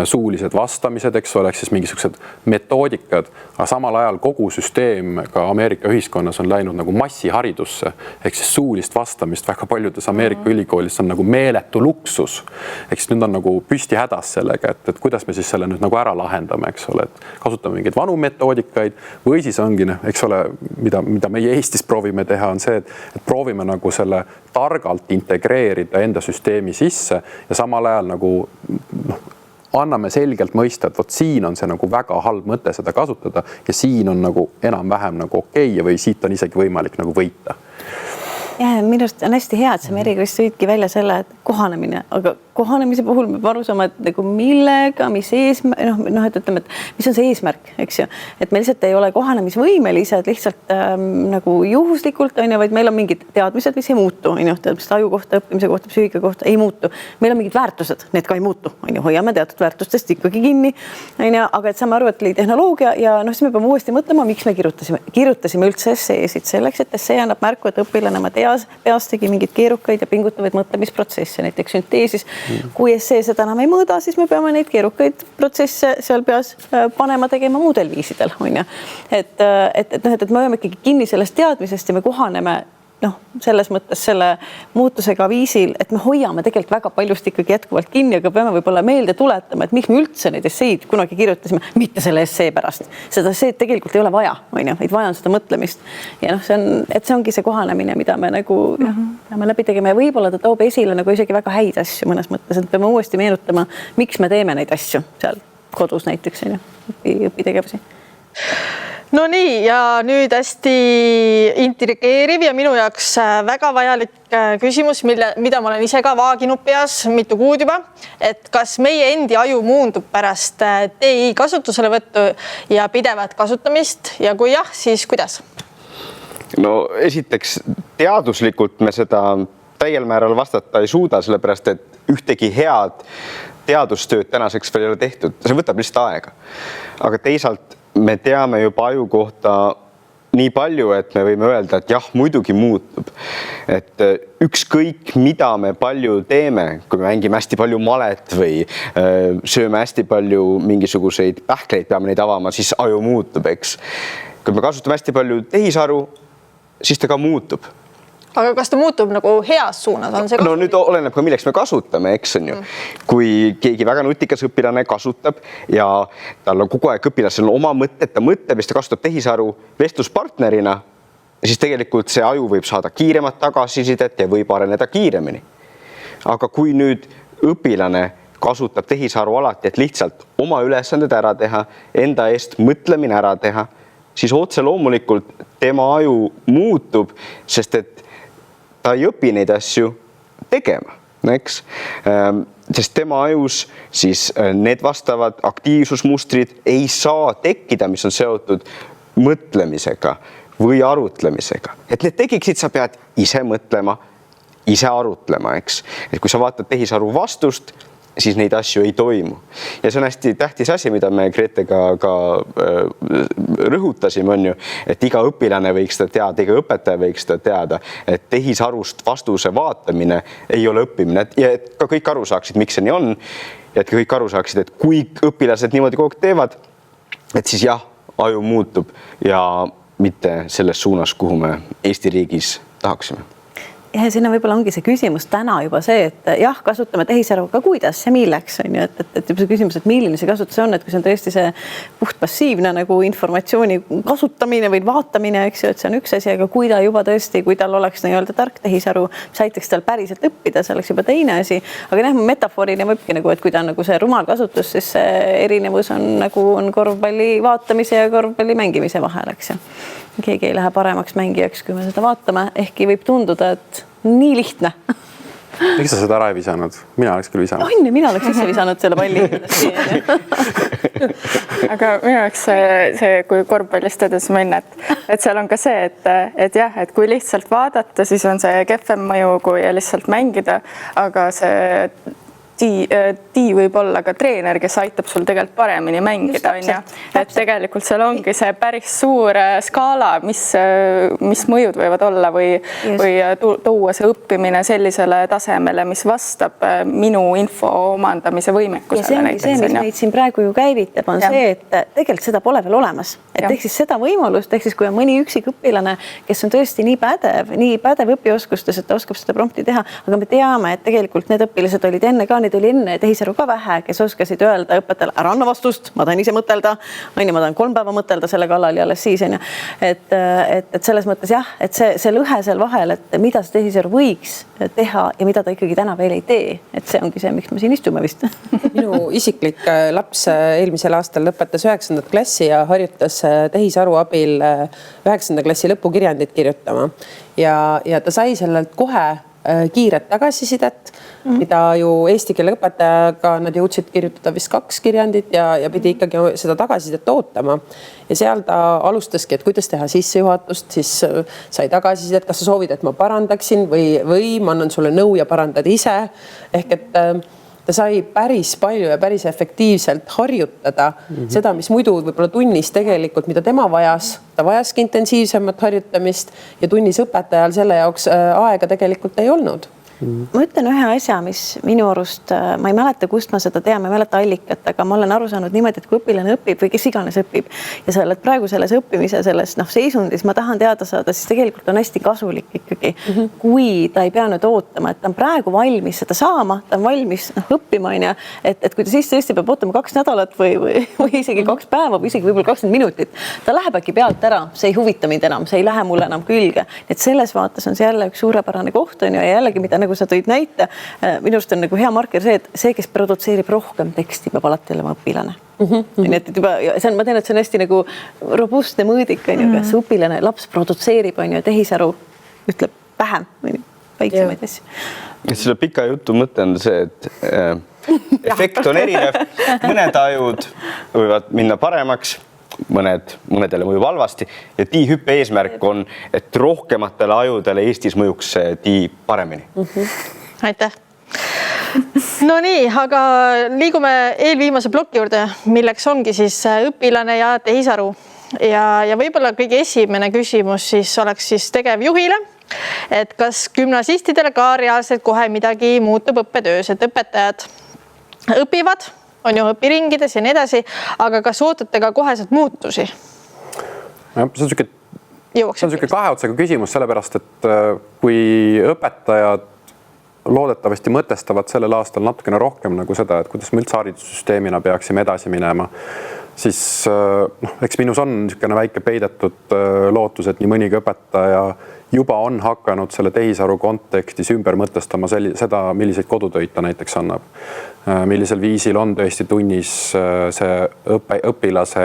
suulised vastamised, eks ole, siis mingisugused metoodikad, aga samal ajal kogu süsteem ka Ameerika ühiskonnas on läinud nagu massiharidusse, ehk siis suulist vastamist väga paljudes Ameerika ülikoolis on nagu meeletu luksus. Ehk siis nüüd on nagu püsti hädas sellega, et kuidas me siis selle nüüd nagu ära lahendame, eks ole, et kasutame mingeid vanu metoodikaid või siis ongi, eks ole, mida meie Eestis proovime teha, on see, et proovime nagu selle targalt integreerida enda süsteemi sisse ja samal ajal nagu anname selgelt mõista, et vot siin on see nagu väga halb mõte seda kasutada ja siin on nagu enam-vähem nagu okei või siit on isegi võimalik nagu võita. Ja minu arust on hästi hea, et see Meri-Kris tõidki välja selle, et kohanemine, aga kohanemise puhul me aru saama, et nagu millega, mis eesmärk, et mis on see eesmärk, eks ju. Et me lihtsalt ei ole kohanemisvõimelised lihtsalt nagu juhuslikult, vaid meil on mingid teadmised, mis ei muutu, teadmised aju kohta, õppimise kohta, psüühika kohta ei muutu. Meil on mingid väärtused, need ka ei muutu, hoiame teatud väärtustest ikkagi kinni, aga et saame aru, et oli tehnoloogia ja siis me peame uuesti mõtlema, miks me kirjutasime üldse esseesid selleks, et essee annab märku, et õpilane oma peas tegi mingeid keerukaid ja pingutavaid mõtlemisprotsesse, näiteks sünteesis. Kui essee seda enam ei mõõda, siis me peame neid keerukaid protsesse seal peas panema tegema muudel viisidel. Et me oleme ikkagi kinni sellest teadmisest ja me kohaneme selles mõttes selle muutusega viisil, et me hoiame tegelikult väga paljust ikkagi jätkuvalt kinni, aga peame võib-olla meelde tuletama, et miks me üldse neid esseid kunagi kirjutasime, mitte selle essee pärast. Seda esseed tegelikult ei ole vaja, vaid vaja on seda mõtlemist. Ja see ongi see kohanemine, mida me nagu peame läbi tegema ja võib-olla ta toob esile nagu isegi väga häid asju mõnes mõttes, et peame uuesti meenutama, miks me teeme neid asju seal kodus näiteks õpitegevusi. No nii, ja nüüd hästi intrigeeriv ja minu jaoks väga vajalik küsimus, mida ma olen ise ka vaaginud peas mitu kuud juba, et kas meie endi aju muundub pärast TI kasutuselevõttu ja pidevat kasutamist ja kui jah, siis kuidas? No esiteks teaduslikult me seda täiel määral vastata ei suuda, sellepärast et ühtegi head teadustööd tänaseks veel ei ole tehtud, see võtab lihtsalt aega. Aga teisalt me teame juba aju kohta nii palju, et me võime öelda, et jah, muidugi muutub. Et ükskõik, mida me palju teeme, kui me mängime hästi palju malet või sööme hästi palju mingisuguseid pähkleid, peame neid avama, siis aju muutub, eks. Kui me kasutame hästi palju tehisaru, siis ta ka muutub. Aga kas ta muutub nagu heas suunas? On see no nüüd oleneb ka, milleks me kasutame, eks on ju. Kui keegi väga nutikas õpilane kasutab ja tal on kogu aeg õpilasel oma mõtted, ta mõtleb ja ta kasutab tehisaru vestluspartnerina, siis tegelikult see aju võib saada kiiremat tagasisidet ja võib areneda kiiremini. Aga kui nüüd õpilane kasutab tehisaru alati, et lihtsalt oma ülesanded ära teha, enda eest mõtlemine ära teha, siis otse loomulikult tema aju muutub, sest et ta ei õpi neid asju tegema, eks? Sest tema ajus siis need vastavad aktiivsusmustrid ei saa tekkida, mis on seotud mõtlemisega või arutlemisega. Et need tekiksid, sa pead ise mõtlema, ise arutlema, eks? Et kui sa vaatad tehisaru vastust, siis neid asju ei toimu. Ja see on hästi tähtis asi, mida me Gretega ka rõhutasime, on ju, et iga õpilane võiks seda teada, iga õpetaja võiks seda teada, et tehisarust vastuse vaatamine ei ole õppimine ja et ka kõik aru saaksid, miks see nii on ja et kõik aru saaksid, et kui õpilased niimoodi kogu aeg teevad, et siis jah, aju muutub ja mitte selles suunas, kuhu me Eesti riigis tahaksime. Ja sinna võib-olla ongi see küsimus täna juba see, et jah, kasutame tehisaru, aga kuidas ja milleks on ju, et see küsimus, et milline see kasutus on, et kui see on tõesti see puht passiivne nagu informatsiooni kasutamine või vaatamine, eks ju, et see on üks asi, aga kui ta juba tõesti, kui tal oleks nii-öelda tark tehisaru, mis aitaks tal päriselt õppida, see oleks juba teine asi. Aga jah, metafoorina võibki nagu, et kui ta on nagu see rumal kasutus, siis see erinevus on nagu on korvpalli vaatamise ja korvpalli mängimise vahel, eks ju. Keegi ei lähe paremaks mängijaks, kui me seda vaatame, ehkki võib tunduda, et nii lihtne. Miks sa seda ära ei visanud? Mina oleks küll visanud. On, mina oleks ise visanud selle palli. Aga minu jaoks see, kui korvpallist edasi minna, et seal on ka see, et jah, et kui lihtsalt vaadata, siis on see kehvem mõju, kui lihtsalt mängida, aga see võib olla ka treener, kes aitab sul tegelikult paremini mängida, on ju. Et tegelikult seal ongi see päris suur skaala, mis mõjud võivad olla või tuua see õppimine sellisele tasemele, mis vastab minu info omandamise võimekusele. Ja see ongi see, mis meid siin praegu ju käivitab, on see, et tegelikult seda pole veel olemas. Et ehk siis seda võimalust, ehk siis kui on mõni üksik õpilane, kes on tõesti nii pädev õpioskustes, et ta oskab seda prompti teha, aga me teame, et tegelikult need õpilased olid enne ka, oli enne tehisaru ka vähe, kes oskasid öelda õpetajale, ära anna vastust, ma tahan ise mõtelda, ma tahan 3 päeva mõtelda selle kallal ja alles siis on. Et selles mõttes jah, et see lõhe seal vahel, et mida see tehisaru võiks teha ja mida ta ikkagi täna veel ei tee. Et see ongi see, miks me siin istume vist. Minu isiklik laps eelmisel aastal lõpetas 9. klassi ja harjutas tehisaru abil 9. klassi lõpukirjandit kirjutama. Ja ta sai sellelt kohe kiiret tagasisidet, mida ju eesti keele õpetajaga nad jõudsid kirjutada vist 2 kirjandit ja pidi ikkagi seda tagasisidet ootama. Ja seal ta alustaski, et kuidas teha sissejuhatust, siis sai tagasisidet, kas sa soovid, et ma parandaksin või ma annan sulle nõu ja parandad ise. Ehk et ta sai päris palju ja päris efektiivselt harjutada seda, mis muidu võib-olla tunnis tegelikult, mida tema vajas. Ta vajaski intensiivsemat harjutamist ja tunnis õpetajal selle jaoks aega tegelikult ei olnud. Ma ütlen ühe asja, mis minu arust, ma ei mäleta, kust ma seda tean, ma ei mäleta allikat, aga ma olen aru saanud niimoodi, et kui õpilane õpib või kes iganes õpib ja sa oled praegu selles õppimise selles seisundis, ma tahan teada saada, siis tegelikult on hästi kasulik ikkagi, kui ta ei pea nüüd ootama, et ta on praegu valmis seda saama, ta on valmis õppima, et kui ta siis tõesti peab ootama 2 nädalat või isegi 2 päeva või isegi võib-olla 20 minutit, ta läheb äkki pealt ära, see ei huvita mind enam, see ei lähe mulle enam külge. Et selles vaates on see jälle üks suurepärane koht ja jällegi, mida sa tõid näite, minu arust on nagu hea marker see, et see, kes produtseerib rohkem teksti, peab alati olema õpilane. Et juba, ma tean, et see on hästi nagu robustne mõõdik, kas õpilane, laps produtseerib, tehisaru ütleb vähem, väiksemaid asju. Selle pika jutu mõte on see, et efekt on erinev, mõned ajud võivad minna paremaks, mõnedele mõjub halvasti ja tiihüppe eesmärk on, et rohkematele ajudele Eestis mõjuks tii paremini. Aitäh. No nii, aga liigume eelviimase ploki juurde, milleks ongi siis õpilane ja tehisaru. Ja võib-olla kõige esimene küsimus siis oleks siis tegevjuhile, et kas gümnasistidele ka reaalselt kohe midagi muutub õppetöös, et õpetajad õpivad, on ju õpiringides ja nii edasi, aga kas ootate ka koheselt muutusi? See on selline kahe otsaga küsimus, sellepärast, et kui õpetajad loodetavasti mõtestavad sellel aastal natukene rohkem nagu seda, et kuidas me üldse haridussüsteemina peaksime edasi minema, siis eks minus on niisugune väike peidetud lootus, et nii mõnigi õpetaja juba on hakanud selle tehisaru kontekstis ümber mõtestama seda, milliseid kodutöid ta näiteks annab. Millisel viisil on tõesti tunnis see õpilase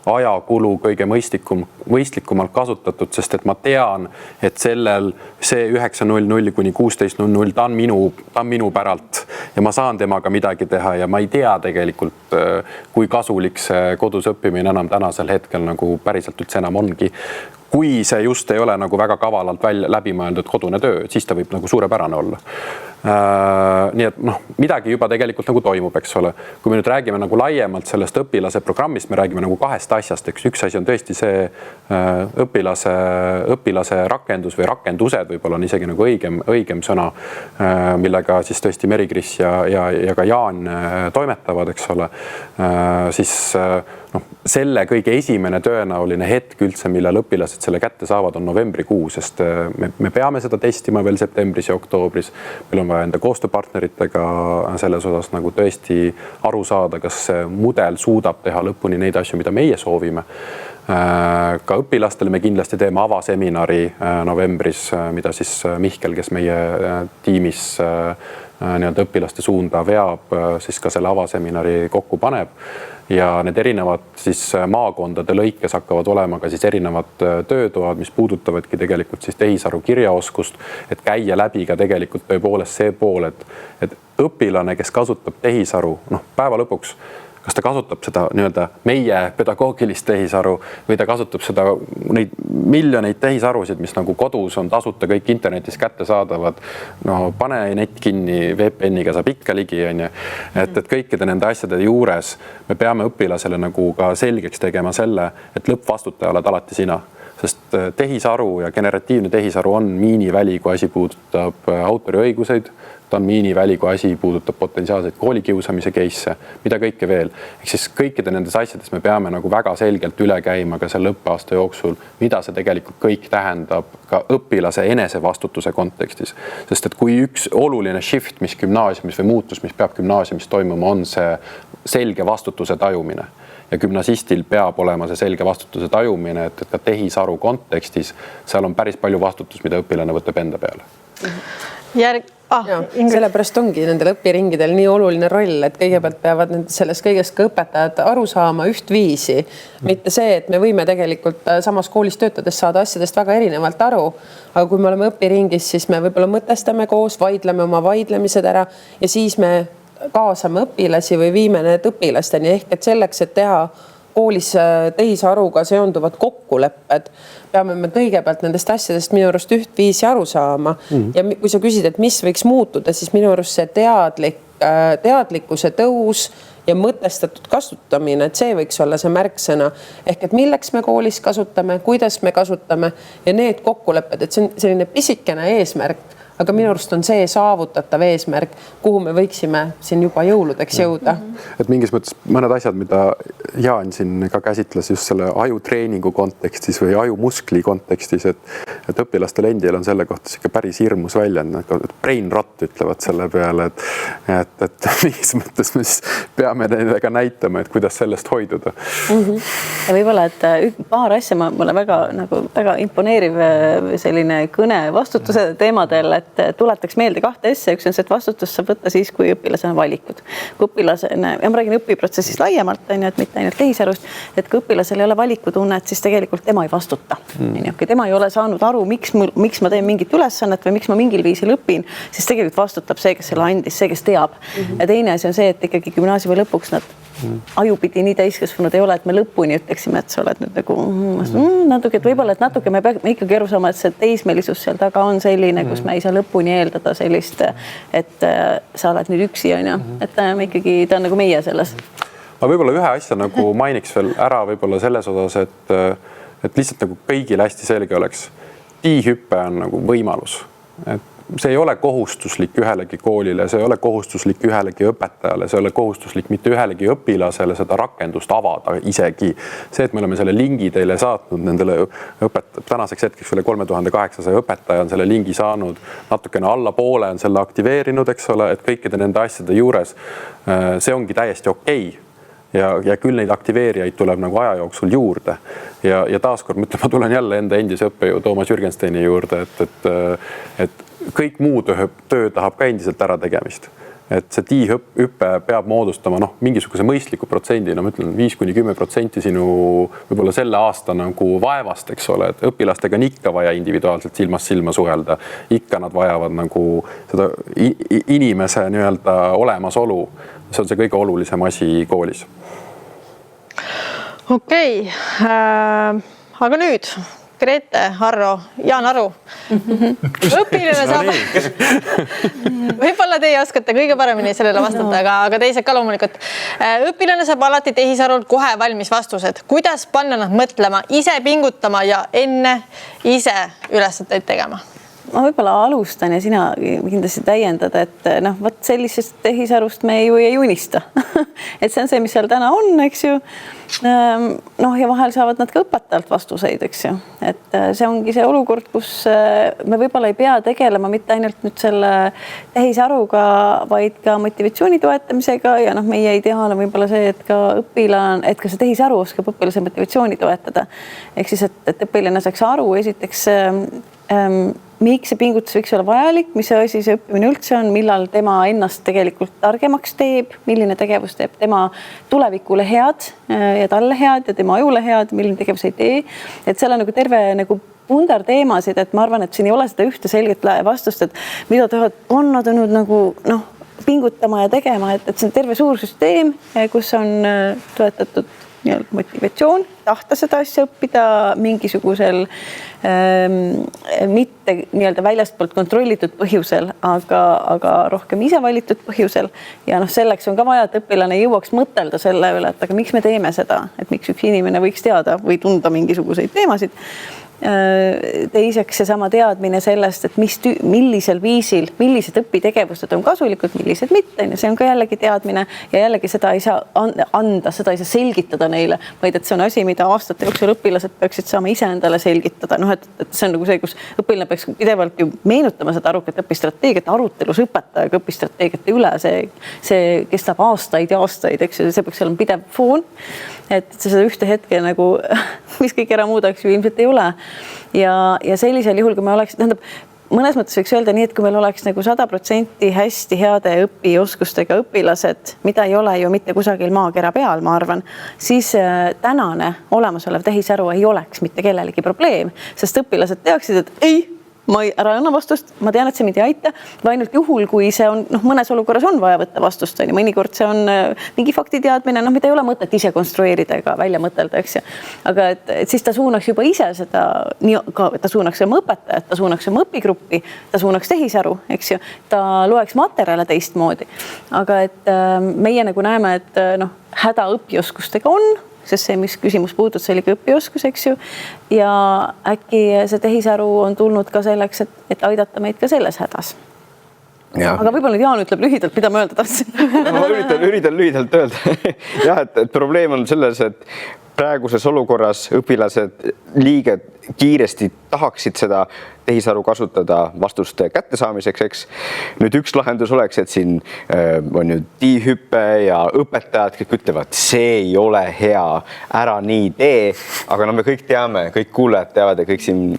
ajakulu kõige mõistlikumalt kasutatud, sest et ma tean, et see 9.00 kuni 16.00 ta on minu päralt ja ma saan temaga midagi teha ja ma ei tea tegelikult, kui kasulik see kodus õppimine enam tänasel hetkel nagu päriselt üldse enam ongi. kui see just ei ole nagu väga kavalalt läbimõeldud kodune töö, siis ta võib nagu suurepärane olla. Nii et noh, midagi juba tegelikult nagu toimub, eks ole. Kui me nüüd räägime nagu laiemalt sellest õpilase programmist, me räägime nagu kahest asjast, eks üks asi on tõesti see õpilase rakendus või rakendused, võib-olla on isegi nagu õigem sõna, millega siis tõesti Meri-Kris ja ka Jaan toimetavad, eks ole. Siis selle kõige esimene tõenäoline hetk üldse, millal õpilased selle kätte saavad, on novembrikuu, sest me peame seda testima veel septembris ja oktoobris. Meil on vaja enda koostööpartneritega selles osas nagu tõesti aru saada, kas see mudel suudab teha lõpuni neid asju, mida meie soovime. Ka õpilastele me kindlasti teeme avaseminari novembris, mida siis Mihkel, kes meie tiimis nii-öelda õpilaste suunda veab, siis ka selle avaseminari kokku paneb. Ja need erinevad siis maakondade lõikes hakkavad olema ka siis erinevad töötoad, mis puudutavadki tegelikult siis tehisaru kirjaoskust, et käia läbi ka tegelikult tõepoolest see pool, et õpilane, kes kasutab tehisaru, päeva lõpuks, kas ta kasutab seda nii-öelda meie pedagoogilist tehisaru või ta kasutab seda neid miljoneid tehisarusid, mis nagu kodus on tasuta kõik internetis kättesaadavad. Pane net kinni, VPN-iga saab ikka ligi, on ju. Et kõikide nende asjade juures me peame õpilasele nagu ka selgeks tegema selle, et lõppvastutaja oled alati sina. Sest tehisaru ja generatiivne tehisaru on miiniväli, kui asi puudutab autoriõiguseid, ta on miiniväli, kui asi puudutab potentsiaalseid koolikiusamise case'e, mida kõike veel. Ehk siis kõikide nendes asjades me peame nagu väga selgelt üle käima ka selle õppeaasta jooksul, mida see tegelikult kõik tähendab ka õpilase enesevastutuse kontekstis. Sest et kui üks oluline shift, mis gümnaasiumis või muutus, mis peab gümnaasiumis toimuma, on see selge vastutuse tajumine. Ja gümnasistil peab olema see selge vastutuse tajumine, et ka tehisaru kontekstis seal on päris palju vastutus, mida õpilane võtab enda peale. Sellepärast ongi nendel õpiringidel nii oluline roll, et kõigepealt peavad sellest kõigest ka õpetajad aru saama ühtviisi. Mitte see, et me võime tegelikult samas koolis töötades saada asjadest väga erinevalt aru, aga kui me oleme õpiringis, siis me võib-olla mõtestame koos, vaidleme oma vaidlemised ära ja siis me kaasame õpilasi või viime need õpilasteni ehk et selleks, et teha koolis tehisaruga seonduvad kokkulepped, peame me kõigepealt nendest asjadest minu arust ühtviisi aru saama. Ja kui sa küsid, et mis võiks muutuda, siis minu arust see teadlikkuse tõus ja mõtestatud kasutamine, et see võiks olla see märksõna. Ehk et milleks me koolis kasutame, kuidas me kasutame ja need kokkulepped, et see on selline pisikene eesmärk, aga minu arust on see saavutatav eesmärk, kuhu me võiksime siin juba jõuludeks jõuda. Et mingis mõttes mõned asjad, mida Jaan siin ka käsitles just selle ajutreeningu kontekstis või ajumuskli kontekstis, et õpilastel endil on selle kohta siuke päris hirmus väljend, brain rot ütlevad selle peale, et mingis mõttes me siis peame nendega näitama, et kuidas sellest hoiduda. Ja võib-olla, et paar asja mulle väga imponeeriv selline kõne vastutuse teemadel, et tuletaks meelde kahte asja. Üks on see, et vastutust saab võtta siis, kui õpilasel on valikud. Kui õpilasena, ja ma räägin õpiprotsessist laiemalt, et mitte ainult tehisarust, et kui õpilasel ei ole valikutunnet, siis tegelikult tema ei vastuta. Kui tema ei ole saanud aru, miks ma teen mingit ülesannet või miks ma mingil viisil õpin, siis tegelikult vastutab see, kes selle andis, see, kes teab. Ja teine asi on see, et ikkagi gümnaasiumi lõpuks nad ajupidi nii täiskasvanud ei ole, et me lõpuni ütleksime, et sa oled nüüd nagu natuke, et võib-olla, et natuke me peame ikkagi aru saama, et see teismelisus seal taga on selline, kus me ei saa lõpuni eeldada sellist, et sa oled nüüd üksi, on ju. Et ta on ikkagi, ta on nagu meie selles. Ma võib-olla ühe asja nagu mainiks veel ära võib-olla selles osas, et lihtsalt nagu kõigil hästi selge oleks. Tiihüppe on nagu võimalus. See ei ole kohustuslik ühelegi koolile, see ei ole kohustuslik ühelegi õpetajale, see ei ole kohustuslik mitte ühelegi õpilasele seda rakendust avada isegi. See, et me oleme selle lingi teile saatnud nendele tänaseks hetkeks üle 3800 õpetaja on selle lingi saanud, natukene alla poole on selle aktiveerinud, eks ole, et kõikide nende asjade juures see ongi täiesti okei. Ja küll neid aktiveerijaid tuleb nagu aja jooksul juurde. Ja taaskord ma tulen jälle enda endise õppejõu Toomas Jürgensteini juurde, et kõik muu töö tahab ka endiselt ära tegemist. Et see tiihüppe peab moodustama mingisuguse mõistliku protsendi, ma ütlen 5–10% sinu võib-olla selle aasta nagu vaevast, eks ole, et õpilastega on ikka vaja individuaalselt silmast silma suhelda. Ikka nad vajavad nagu seda inimese nii-öelda olemasolu. See on see kõige olulisem asi koolis. Okei, aga nüüd Grete, Harro, Jaan Aru. Õpilane saab, võib-olla teie oskate kõige paremini sellele vastata, aga teised ka loomulikult. Õpilane saab alati tehisarult kohe valmis vastused. Kuidas panna nad mõtlema, ise pingutama ja enne ise ülesandeid tegema? Ma võib-olla alustan ja sina kindlasti täiendad, et noh, võt sellisest tehisarust me ju ei unista. Et see on see, mis seal täna on, eks ju. Noh, ja vahel saavad nad ka õpetajalt vastuseid, eks ju. Et see ongi see olukord, kus me võib-olla ei pea tegelema mitte ainult nüüd selle tehisaruga, vaid ka motivatsiooni toetamisega ja noh, meie ideaal on võib-olla see, et ka õpilane, et ka see tehisaru oskab õpilase motivatsiooni toetada. Ehk siis, et õpilane saaks aru esiteks miks see pingutus võiks olla vajalik, mis see asi see õppimine üldse on, millal tema ennast tegelikult targemaks teeb, milline tegevus teeb tema tulevikule head ja talle head ja tema ajule head, milline tegevus ei tee. Et seal on nagu terve nagu pundar teemasid, et ma arvan, et siin ei ole seda ühte selget vastust, et mida tahavad panna nüüd nagu noh, pingutama ja tegema, et see on terve suur süsteem, kus on toetatud motivatsioon, tahta seda asja õppida mingisugusel mitte nii-öelda väljastpoolt kontrollitud põhjusel, aga rohkem ise valitud põhjusel. Ja noh, selleks on ka vaja, et õpilane jõuaks mõtelda selle üle, et aga miks me teeme seda, et miks üks inimene võiks teada või tunda mingisuguseid teemasid. Teiseks seesama teadmine sellest, et millisel viisil, millised õpitegevused on kasulikud, millised mitte. See on ka jällegi teadmine ja jällegi seda ei saa anda, seda ei saa selgitada neile, vaid et see on asi, mida aastate jooksul õpilased peaksid saama ise endale selgitada. Noh, et see on nagu see, kus õpilane peaks pidevalt ju meenutama seda arukat õpistrateegiat, arutelus õpetajaga õpistrateegiate üle. See kestab aastaid ja aastaid, eks see peaks olema pidev foon. Et seda ühte hetke nagu, mis kõik ära muudaks ju ilmselt ei ole. Ja sellisel juhul, kui me oleks, tähendab, mõnes mõttes võiks öelda nii, et kui meil oleks nagu 100% hästi heade õpioskustega õpilased, mida ei ole ju mitte kusagil maakera peal, ma arvan, siis tänane olemasolev tehisaru ei oleks mitte kellelegi probleem, sest õpilased teaksid, et ei, ma ära anna vastust, ma tean, et see mind ei aita, või ainult juhul, kui see on, noh, mõnes olukorras on vaja võtta vastust, on ju, mõnikord see on mingi faktiteadmine, noh, mida ei ole mõtet ise konstrueerida ega välja mõtelda, eks ju. Aga et siis ta suunaks juba ise seda, ta suunaks oma õpetajat, ta suunaks oma õpigruppi, ta suunaks tehisaru, eks ju, ta loeks materjale teistmoodi. Aga et meie nagu näeme, et noh, häda õpioskustega on, sest see, mis küsimus puudutab, see oli ka õpioskus, eks ju. Ja äkki see tehisaru on tulnud ka selleks, et aidata meid ka selles hädas. Ja. Aga võib-olla nüüd Jaan ütleb lühidalt, mida ma öelda tahtsin. Ma üritan lühidalt öelda. Jah, et probleem on selles, et praeguses olukorras õpilased liiga kiiresti tahaksid seda tehisaru kasutada vastuste kättesaamiseks, eks. Nüüd üks lahendus oleks, et siin on ju tiihüppe ja õpetajad kõik ütlevad, see ei ole hea, ära nii tee, aga no me kõik teame, kõik kuulajad teavad ja kõik siin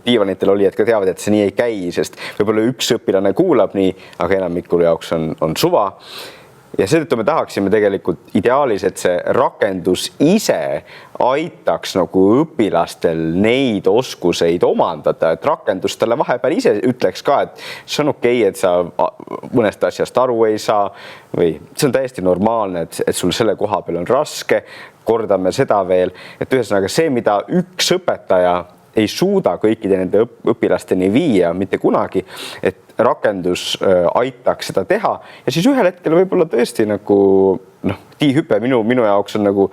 diivanitel olijad ka teavad, et see nii ei käi, sest võib-olla üks õpilane kuulab nii, aga enamikul jaoks on suva. Ja seetõttu me tahaksime tegelikult ideaalis, et see rakendus ise aitaks nagu õpilastel neid oskuseid omandada, et rakendus talle vahepeal ise ütleks ka, et see on okei, et sa mõnest asjast aru ei saa või see on täiesti normaalne, et sul selle koha peal on raske, kordame seda veel, et ühesõnaga see, mida üks õpetaja ei suuda kõikide nende õpilasteni viia mitte kunagi, et rakendus aitaks seda teha ja siis ühel hetkel võib-olla tõesti nagu tiihüpe minu jaoks on nagu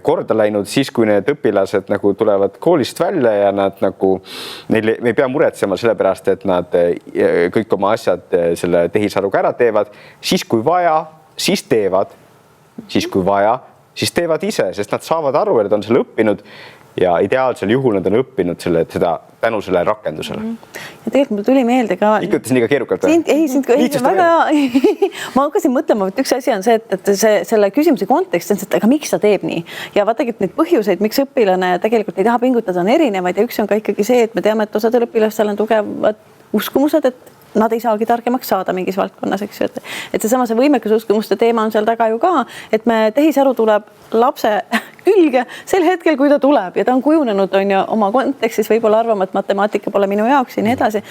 korda läinud siis, kui need õpilased nagu tulevad koolist välja ja nad nagu, neil ei pea muretsema selle pärast, et nad kõik oma asjad selle tehisaruga ära teevad, siis kui vaja, siis teevad, siis kui vaja, siis teevad ise, sest nad saavad aru, et on selle õppinud ja ideaalsel juhul nad on õppinud seda tänu selle rakendusele. Ja tegelikult mul tuli meelde ka... Ikka ütles nii ka keerukalt. Ma hakkasin mõtlema, et üks asi on see, et selle küsimuse kontekst on see, et aga miks ta teeb nii? Ja vaatagi, et neid põhjuseid, miks õpilane tegelikult ei taha pingutada, on erinevaid ja üks on ka ikkagi see, et me teame, et osadel õpilastel on tugevad uskumused, et nad ei saagi targemaks saada mingis valdkonnas, eks ju. Et seesama see võimekususkumuste teema on seal taga ju ka, et tehisaru tuleb lapse külge sel hetkel, kui ta tuleb ja ta on kujunenud, on ju, oma kontekstis võib-olla arvama, et matemaatika pole minu jaoks ja nii edasi.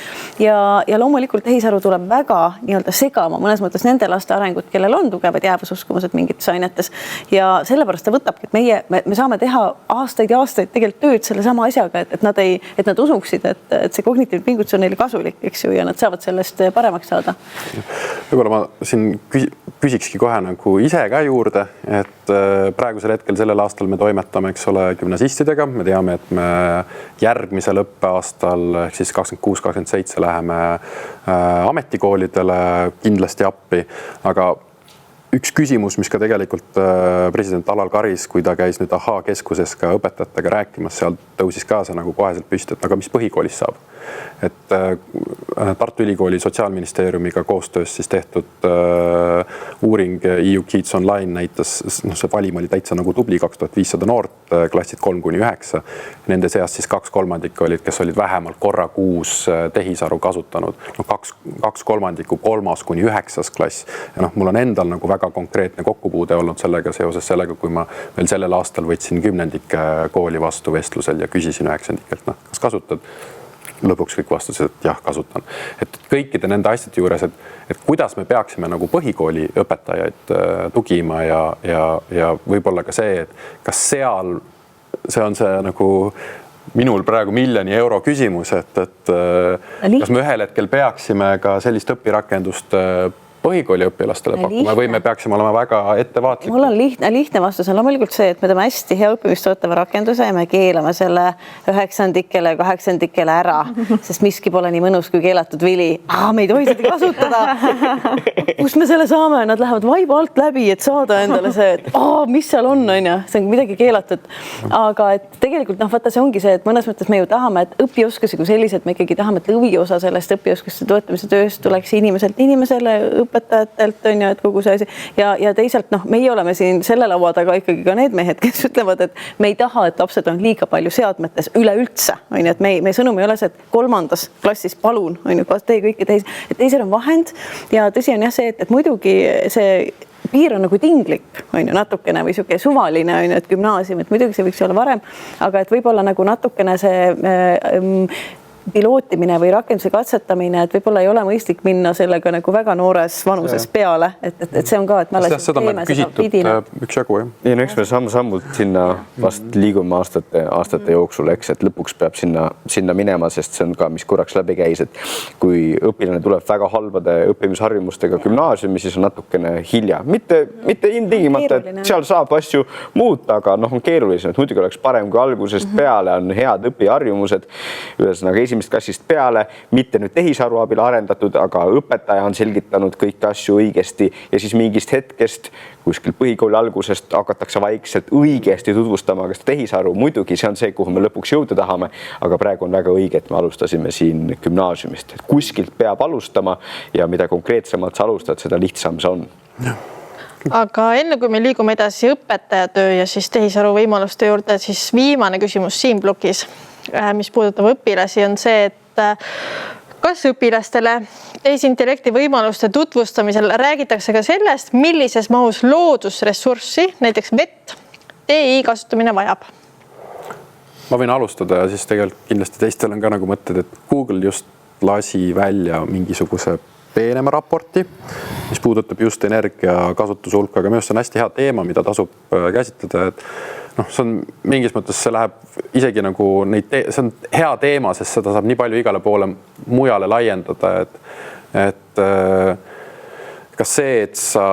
Ja loomulikult tehisaru tuleb väga nii-öelda segama mõnes mõttes nende laste arengut, kellel on tugevad jäävususkumused mingites ainetes. Ja sellepärast ta võtabki, et me saame teha aastaid ja aastaid tegelikult tööd selle sama asjaga, et nad usuksid, et see kognitiivne pingutus on neile kasulik, eks ju, ja nad saavad sellest paremaks saada. Võib-olla ma siin küsikski kohe nagu ise ka juurde, et praegusel hetkel sellel aastal me toimetame, eks ole, gümnasistidega. Me teame, et me järgmisel õppeaastal ehk siis 26-27 läheme ametikoolidele kindlasti appi, aga üks küsimus, mis ka tegelikult president Alar Karis, kui ta käis nüüd AHA keskuses ka õpetajatega rääkimas, seal tõusis ka see nagu koheselt püsti, et aga mis põhikoolis saab? Et Tartu Ülikooli Sotsiaalministeeriumiga koostöös siis tehtud uuring EU Kids Online näitas, see valim oli täitsa nagu tubli, 2500 noort, klassid 3-9. Nende seas siis 2/3 olid, kes olid vähemalt korra kuus tehisaru kasutanud. 2/3 3-9 klass. Ja mul on endal nagu väga konkreetne kokkupuude olnud sellega seoses sellega, kui ma veel sellel aastal võtsin 10. kooli vastu vestlusel ja küsisin 9. Kas kasutad? Lõpuks kõik vastasid, et jah, kasutan. Et kõikide nende asjade juures, et kuidas me peaksime nagu põhikooli õpetajaid tugima ja võib-olla ka see, et kas seal see on see nagu minul praegu miljoni euro küsimus, et kas me ühel hetkel peaksime ka sellist õpirakendust põhikooli õpilastele pakkuma või me peaksime olema väga ettevaatlikud? Mul on lihtne vastus on loomulikult see, et me teeme hästi hea õppimist toetava rakenduse ja me keelame selle 9. ja 8. ära, sest miski pole nii mõnus kui keelatud vili. Me ei tohi seda kasutada. Kus me selle saame? Nad lähevad vaiba alt läbi, et saada endale see, et mis seal on ja see on midagi keelatud. Aga et tegelikult vaata, see ongi see, et mõnes mõttes me ju tahame, et õpioskusi kui sellised, me ikkagi tahame, et lõviosa sellest õpioskuste toetamise tööst tuleks inimeselt inimesele, õpetajatelt on ju, et kogu see asi ja teisalt meie oleme siin selle laua taga ikkagi ka need mehed, kes ütlevad, et me ei taha, et lapsed on liiga palju seadmetes üleüldse, on ju, et meie sõnum ei ole see, et 3. klassis palun, on ju, tee kõike teisel on vahend ja tõsi on jah see, et muidugi see piir on nagu tinglik, on ju, natukene või siuke suvaline, on ju, et gümnaasium, et muidugi see võiks olla varem, aga et võib-olla nagu natukene see pilootimine või rakenduse katsetamine, et võib-olla ei ole mõistlik minna sellega nagu väga noores vanuses peale, et see on ka, et me alles seda on küsitud üks jagu, jah. Ja eks me sammud sinna vast liigume aastate jooksul, eks, et lõpuks peab sinna minema, sest see on ka, mis korraks läbi käis, et kui õpilane tuleb väga halbade õppimisharjumustega gümnaasiumi, siis on natukene hilja. Mitte ilmtingimata, et seal saab asju muuta, aga on keerulisem, et muidugi oleks parem, kui algusest peale on head õpiharjumused, ühesõnaga esimest klassist peale, mitte nüüd tehisaru abil arendatud, aga õpetaja on selgitanud kõiki asju õigesti ja siis mingist hetkest kuskil põhikooli algusest hakatakse vaikselt õigesti tutvustama ka tehisaru. Muidugi see on see, kuhu me lõpuks jõuda tahame, aga praegu on väga õige, et me alustasime siin gümnaasiumist. Kuskilt peab alustama ja mida konkreetsemalt sa alustad, seda lihtsam see on. Aga enne kui me liigume edasi õpetajatöö ja siis tehisaru võimaluste juurde, siis viimane küsimus siin plokis, mis puudutab õpilasi, on see, et kas õpilastele tehisintellekti võimaluste tutvustamisel räägitakse ka sellest, millises mahus loodusressurssi, näiteks vett, TI kasutamine vajab? Ma võin alustada ja siis tegelikult kindlasti teistel on ka nagu mõtted, et Google just lasi välja mingisuguse peenema raporti, mis puudutab just energia kasutuse hulka, aga minu arust see on hästi hea teema, mida tasub käsitleda, et see on mingis mõttes, see läheb isegi nagu see on hea teema, sest seda saab nii palju igale poole mujale laiendada, et kas see, et sa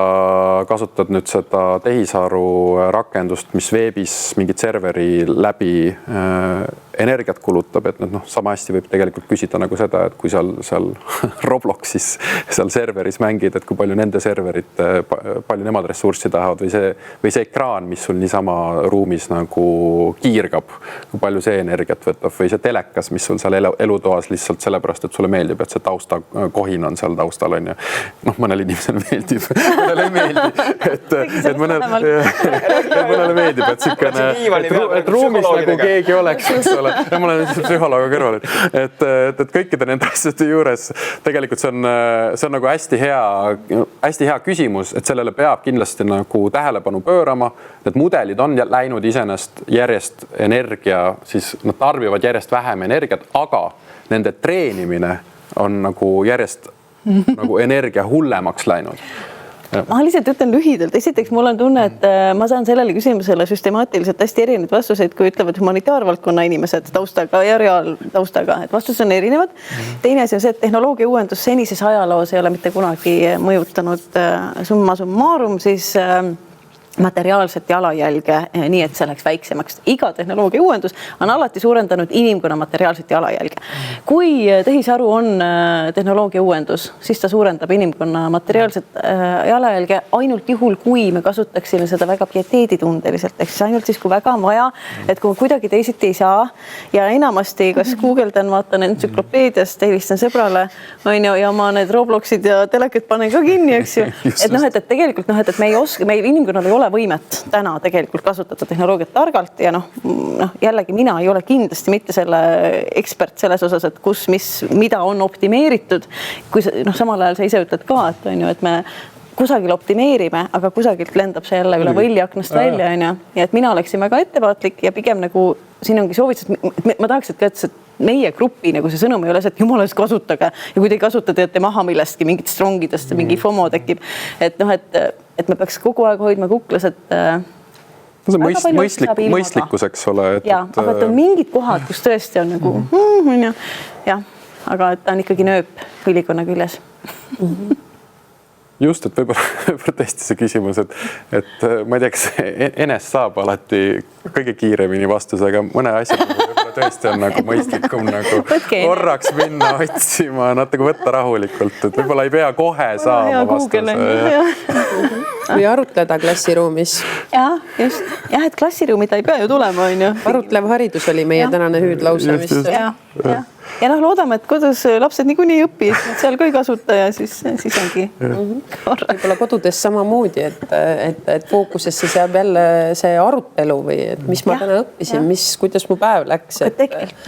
kasutad nüüd seda tehisaru rakendust, mis veebis mingit serveri läbi energiat kulutab, et sama hästi võib tegelikult küsida nagu seda, et kui seal Robloxis seal serveris mängid, et kui palju nende serverid, palju nemad ressurssi tahavad või see ekraan, mis sul niisama ruumis nagu kiirgab, kui palju see energiat võtab või see telekas, mis sul seal elutoas lihtsalt sellepärast, et sulle meeldib, et see taustakohin on seal taustal, on ju. Mõnel inimesel meeldib, mõnel ei meeldi, et mõnele meeldib, et ruumis nagu keegi oleks, ole, ma olen psühholoog kõrval, et kõikide nende asjade juures tegelikult see on nagu hästi hea küsimus, et sellele peab kindlasti nagu tähelepanu pöörama. Need mudelid on läinud iseenesest järjest energia, siis nad tarbivad järjest vähem energiat, aga nende treenimine on nagu järjest nagu energia hullemaks läinud. Ma lihtsalt ütlen lühidalt. Esiteks mul on tunne, et ma saan sellele küsimusele süstemaatiliselt hästi erinevaid vastuseid, kui ütlevad humanitaarvaldkonna inimesed taustaga ja reaaltaustaga, et vastused on erinevad. Teine asi on see, et tehnoloogia uuendus senises ajaloos ei ole mitte kunagi mõjutanud summa summarum, siis materiaalset jalajälge, nii et see läks väiksemaks. Iga tehnoloogia uuendus on alati suurendanud inimkonna materiaalset jalajälge. Kui tehisaru on tehnoloogia uuendus, siis ta suurendab inimkonna materiaalset jalajälge ainult juhul, kui me kasutaksime seda väga pieteeditundeliselt, ehk siis ainult siis, kui väga on vaja, et kui kuidagi teisiti ei saa ja enamasti kas guugeldan, vaatan entsüklopeediast, helistan sõbrale ja ma need Robloxid ja telekad panen ka kinni, eks ju. Et tegelikult, et me ei oska, me inimkonnal ei ole võimet täna tegelikult kasutada tehnoloogiat targalt ja jällegi mina ei ole kindlasti mitte selle ekspert selles osas, et kus, mida on optimeeritud. Kui samal ajal sa ise ütled ka, et me kusagil optimeerime, aga kusagilt lendab see jälle üle võlliaknast välja. Ja et mina oleksin väga ettevaatlik ja pigem nagu siin ongi soovitus, et ma tahaks, et meie grupi nagu see sõnum ei ole see, et jumala eest kasutage ja kui te ei kasuta, teete maha millestki, mingitest rongidest, mingi FOMO tekib. Et me peaks kogu aeg hoidma kuklas, et mõistlikkus, eks ole. Aga et on mingid kohad, kus tõesti on nagu aga et ta on ikkagi nööp ülikonna küljes. Just, et võib-olla tõesti see küsimus, et ma ei tea, kas Enes saab alati kõige kiiremini vastuse, aga mõne asja võib-olla tõesti on nagu mõistlikum nagu korraks minna otsima, natuke võtta rahulikult, et võib-olla ei pea kohe saama vastuse. Või arutleda klassiruumis. Just. Et klassiruumid ei pea ju tulema, on ju. Arutlev haridus oli meie tänane hüüdlause, mis... Ja loodame, et kodus lapsed niikuinii ei õpi, et seal ka ei kasuta ja siis ongi võib-olla kodudes samamoodi, et fookusesse seab jälle see arutelu või et mis ma täna õppisin, kuidas mu päev läks.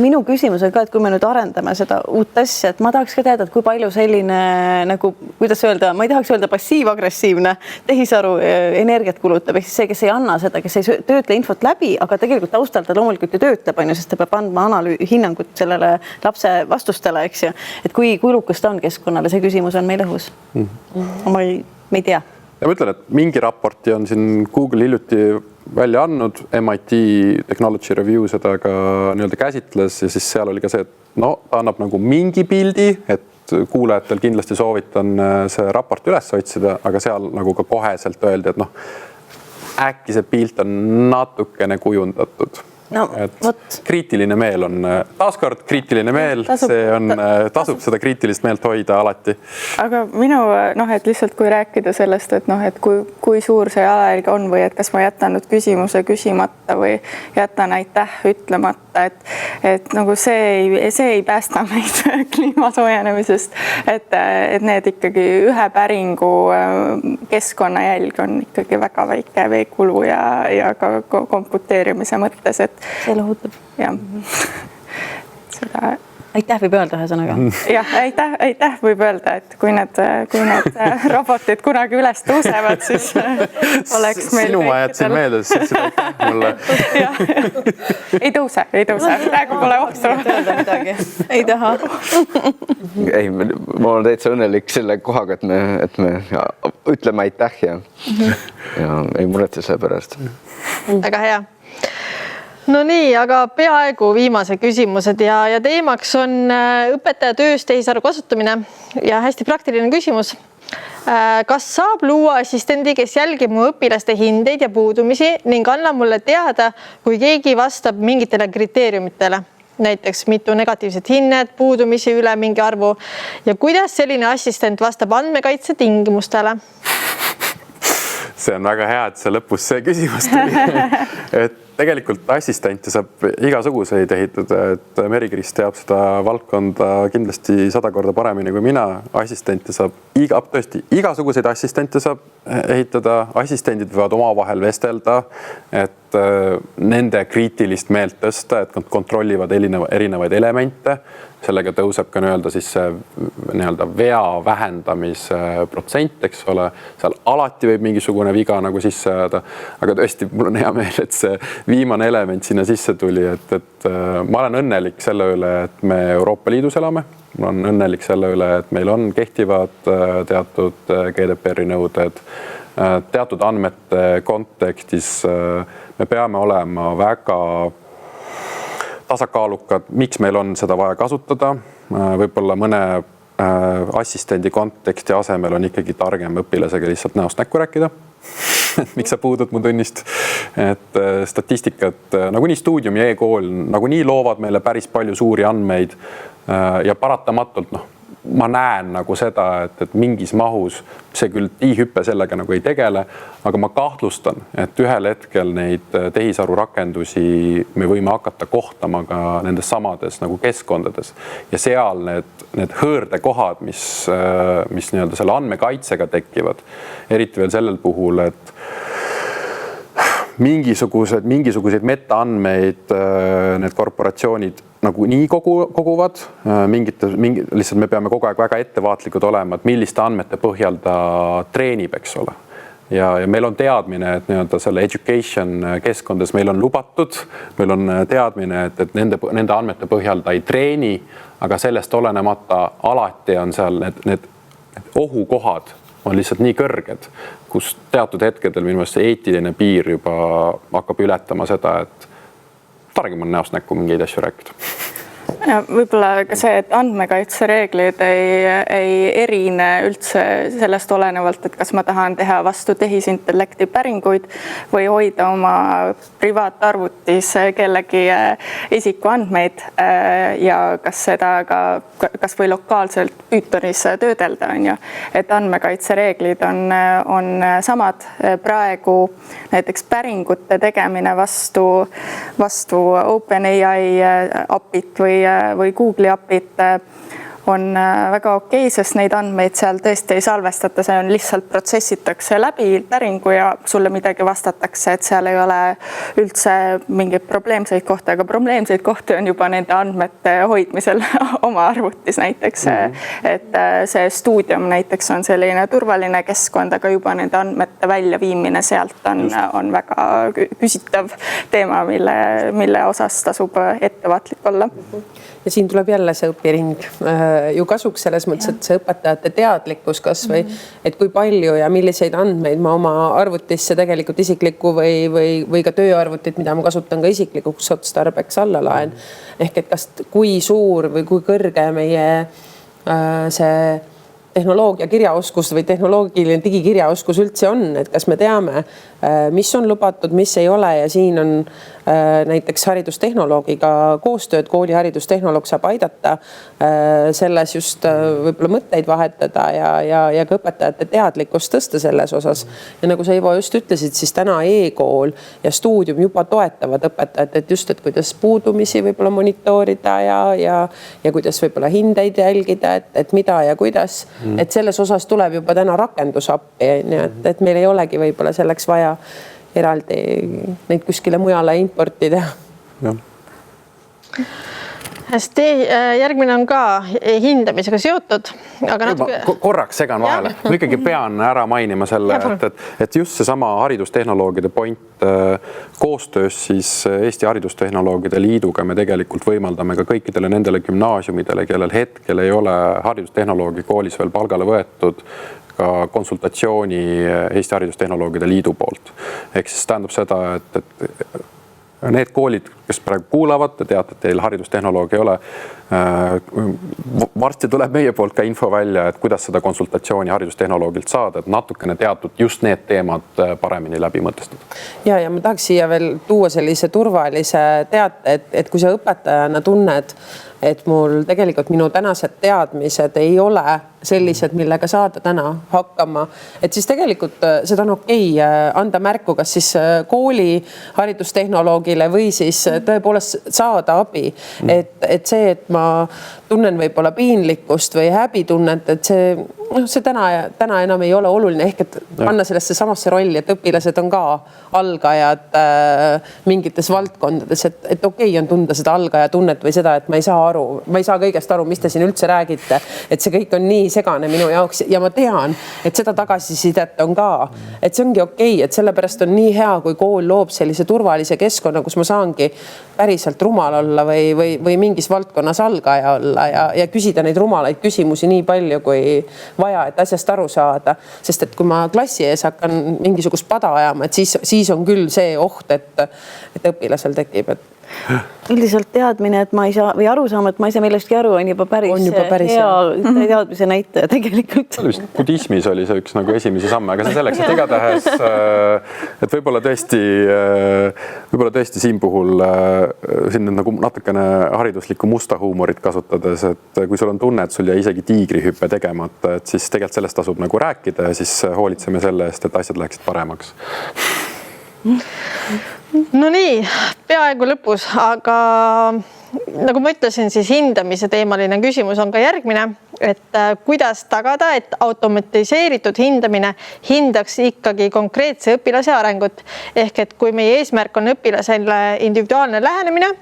Minu küsimus on ka, et kui me nüüd arendame seda uut asja, et ma tahaks ka teada, et kui palju selline nagu, kuidas öelda, ma ei tahaks öelda passiiv-agressiivne tehisaru energiat kulutab, ehk siis see, kes ei anna seda, kes ei töötle infot läbi, aga tegelikult taustal ta loomulikult ju töötleb, sest ta peab andma hinnangut sellele lapse vastustele, eks ju. Et kui kulukas ta on keskkonnale, see küsimus on meil õhus. Ma ei tea. Ja ma ütlen, et mingi raporti on siin Google hiljuti välja andnud, MIT Technology Review seda ka nii-öelda käsitles ja siis seal oli ka see, et ta annab nagu mingi pildi, et kuulajatel kindlasti soovitan see raport üles otsida, aga seal nagu ka koheselt öeldi, et äkki see pilt on natukene kujundatud. Kriitiline meel on, taaskord kriitiline meel, see on, tasub seda kriitilist meelt hoida alati. Aga minu, et lihtsalt kui rääkida sellest, et kui suur see jalajälg on või et kas ma jätan nüüd küsimuse küsimata või jätan aitäh ütlemata, et nagu see ei päästa meid kliimasoojenemisest, et need ikkagi ühe päringu keskkonnajälg on ikkagi väga väike veekulu ja ka komputeerimise mõttes, et see lohutab. Jah. Seda... Aitäh võib öelda ühesõnaga. Jah, aitäh võib öelda, et kui need robotid kunagi üles tõusevad, siis oleks meil... Sinu ma jätsin meelde, siis seda aitäh mulle. Ei tõuse. Praegu pole ohtu. Ei taha. Ei, ma olen täitsa õnnelik selle kohaga, et me ütleme aitäh ja ei muretse selle pärast. Väga hea. No nii, aga peaaegu viimase küsimused ja teemaks on õpetaja töös tehisaru kasutamine ja hästi praktiline küsimus. Kas saab luua assistendi, kes jälgib mu õpilaste hindeid ja puudumisi ning annab mulle teada, kui keegi vastab mingitele kriteeriumitele? Näiteks mitu negatiivset hinnet, puudumisi üle mingi arvu ja kuidas selline assistent vastab andmekaitse tingimustele? See on väga hea, et see lõpus see küsimus tuli. Et tegelikult assistente saab igasuguseid ehitada, et Meri-Kris teab seda valdkonda kindlasti 100 korda paremini kui mina. Assistente saab igasuguseid assistente saab ehitada, assistendid võivad omavahel vestelda, et nende kriitilist meelt tõsta, et nad kontrollivad erinevaid elemente. Sellega tõuseb ka siis see vea vähendamise protsent, eks ole. Seal alati võib mingisugune viga nagu sisse jääda, aga tõesti, mul on hea meel, et see viimane element sinna sisse tuli, et ma olen õnnelik selle üle, et me Euroopa Liidus elame. Ma olen õnnelik selle üle, et meil on kehtivad teatud GDPR-i nõuded, teatud andmete kontekstis me peame olema väga tasakaalukad, miks meil on seda vaja kasutada. Võib-olla mõne assistendi konteksti asemel on ikkagi targem õpilasega lihtsalt näost näkku rääkida. Miks sa puudud mu tunnist? Et statistikat, nagunii Stuudium ja e-kool nagunii loovad meile päris palju suuri andmeid ja paratamatult ma näen nagu seda, et mingis mahus see küll i-hüppe sellega nagu ei tegele, aga ma kahtlustan, et ühel hetkel neid tehisaru rakendusi me võime hakata kohtama ka nendes samades nagu keskkondades ja seal need hõõrdekohad, mis selle andmekaitsega tekivad, eriti veel sellel puhul, et mingisuguseid metaandmeid need korporatsioonid nagu nii koguvad, lihtsalt me peame kogu aeg väga ettevaatlikud olema, et milliste andmete põhjal ta treenib, eks ole. Ja meil on teadmine, et selle education keskkondades meil on lubatud, meil on teadmine, et nende andmete põhjal ta ei treeni, aga sellest olenemata alati on seal need ohukohad on lihtsalt nii kõrged, kus teatud hetkedel minu meelest see eetiline piir juba hakkab ületama seda, et targem on näost näkku mingeid asju rääkida. Ja võib-olla ka see, et andmekaitsereeglid ei erine üldse sellest olenevalt, et kas ma tahan teha vastu tehisintellekti päringuid või hoida oma privaatarvutis kellegi isikuandmeid ja kas seda kas või lokaalselt Pythonis töödelda on ju. Et andmekaitsereeglid on samad praegu, näiteks päringute tegemine vastu OpenAI appit või Google'i appid on väga okei, sest neid andmeid seal tõesti ei salvestata, see on lihtsalt protsessitakse läbi päringu ja sulle midagi vastatakse, et seal ei ole üldse mingeid probleemseid kohti, aga probleemseid kohti on juba nende andmete hoidmisel oma arvutis näiteks. Et see Stuudium näiteks on selline turvaline keskkond, aga juba nende andmete väljaviimine sealt on väga küsitav teema, mille osas tasub ettevaatlik olla. Ja siin tuleb jälle see õpiring ju kasuks selles mõttes, et see õpetajate teadlikkus kas või, et kui palju ja milliseid andmeid ma oma arvutisse tegelikult isiklikku või ka tööarvutit, mida ma kasutan ka isiklikuks otstarbeks alla laen. Ehk et kas kui suur või kui kõrge meie see tehnoloogia kirjaoskus või tehnoloogiline digikirjaoskus üldse on, et kas me teame, mis on lubatud, mis ei ole ja siin on näiteks haridustehnoloogiga koostööd, kooli haridustehnoloog saab aidata selles just võib-olla mõtteid vahetada ja ka õpetajate teadlikkust tõsta selles osas. Ja nagu sa Ivo just ütlesid, siis täna e-kool ja Stuudium juba toetavad õpetajat, et just, et kuidas puudumisi võib-olla monitoorida ja kuidas võib-olla hindeid jälgida, et mida ja kuidas. Et selles osas tuleb juba täna rakendusappi, et meil ei olegi võib-olla selleks vaja eraldi neid kuskile mujale importida. Ja. Hästi, järgmine on ka hindamisega seotud. Aga korraks segan vahele. Ma ikkagi pean ära mainima selle, et just see sama haridustehnoloogide point koostöös siis Eesti Haridustehnoloogide Liiduga me tegelikult võimaldame ka kõikidele nendele gümnaasiumidele, kellel hetkel ei ole haridustehnoloogi koolis veel palgale võetud, ka konsultatsiooni Eesti Haridustehnoloogide Liidu poolt. Ehk siis tähendab seda, et need koolid, kes praegu kuulavad, te teate, et teil haridustehnoloogia ei ole. Varsti tuleb meie poolt ka info välja, et kuidas seda konsultatsiooni haridustehnoloogilt saada, et natukene teatud just need teemad paremini läbi mõtestada. Ja ma tahaks siia veel tuua sellise turvalise teate, et kui sa õpetajana tunned, et mul tegelikult minu tänased teadmised ei ole sellised, millega saada täna hakkama, et siis tegelikult seda on okei anda märku, kas siis kooli haridustehnoloogile või siis tõepoolest saada abi. Et see, et ma tunnen võib-olla piinlikkust või häbitunnet, et see see täna enam ei ole oluline, ehk et panna sellesse samasse rolli, et õpilased on ka algajad mingites valdkondades, et okei on tunda seda algaja tunnet või seda, et ma ei saa kõigest aru, mis te siin üldse räägite, et see kõik on nii segane minu jaoks ja ma tean, et seda tagasisidet on ka, et see ongi okei, et sellepärast on nii hea, kui kool loob sellise turvalise keskkonna, kus ma saangi päriselt rumal olla või mingis valdkonnas algaja olla ja küsida neid rumalaid küsimusi nii palju, kui vaja, et asjast aru saada. Sest et kui ma klassi ees hakkan mingisugust pada ajama, et siis on küll see oht, et õpilasel tekib, et üldiselt teadmine, et ma ei saa või aru saama, et ma ei saa millestki aru, on juba päris hea teadmise näitaja tegelikult. Budismis oli see üks nagu esimesi samme, aga see selleks, et igatahes, et võib-olla tõesti siin puhul siin nagu natukene hariduslikku musta huumorit kasutades, et kui sul on tunne, et sul jäi isegi tiigrihüppe tegemata, et siis tegelikult sellest tasub nagu rääkida ja siis hoolitseme selle eest, et asjad läheksid paremaks. No nii, peaaegu lõpus, aga nagu ma ütlesin, siis hindamise teemaline küsimus on ka järgmine, et kuidas tagada, et automatiseeritud hindamine hindaks ikkagi konkreetse õpilase arengut. Ehk et kui meie eesmärk on õpilasele individuaalne lähenemine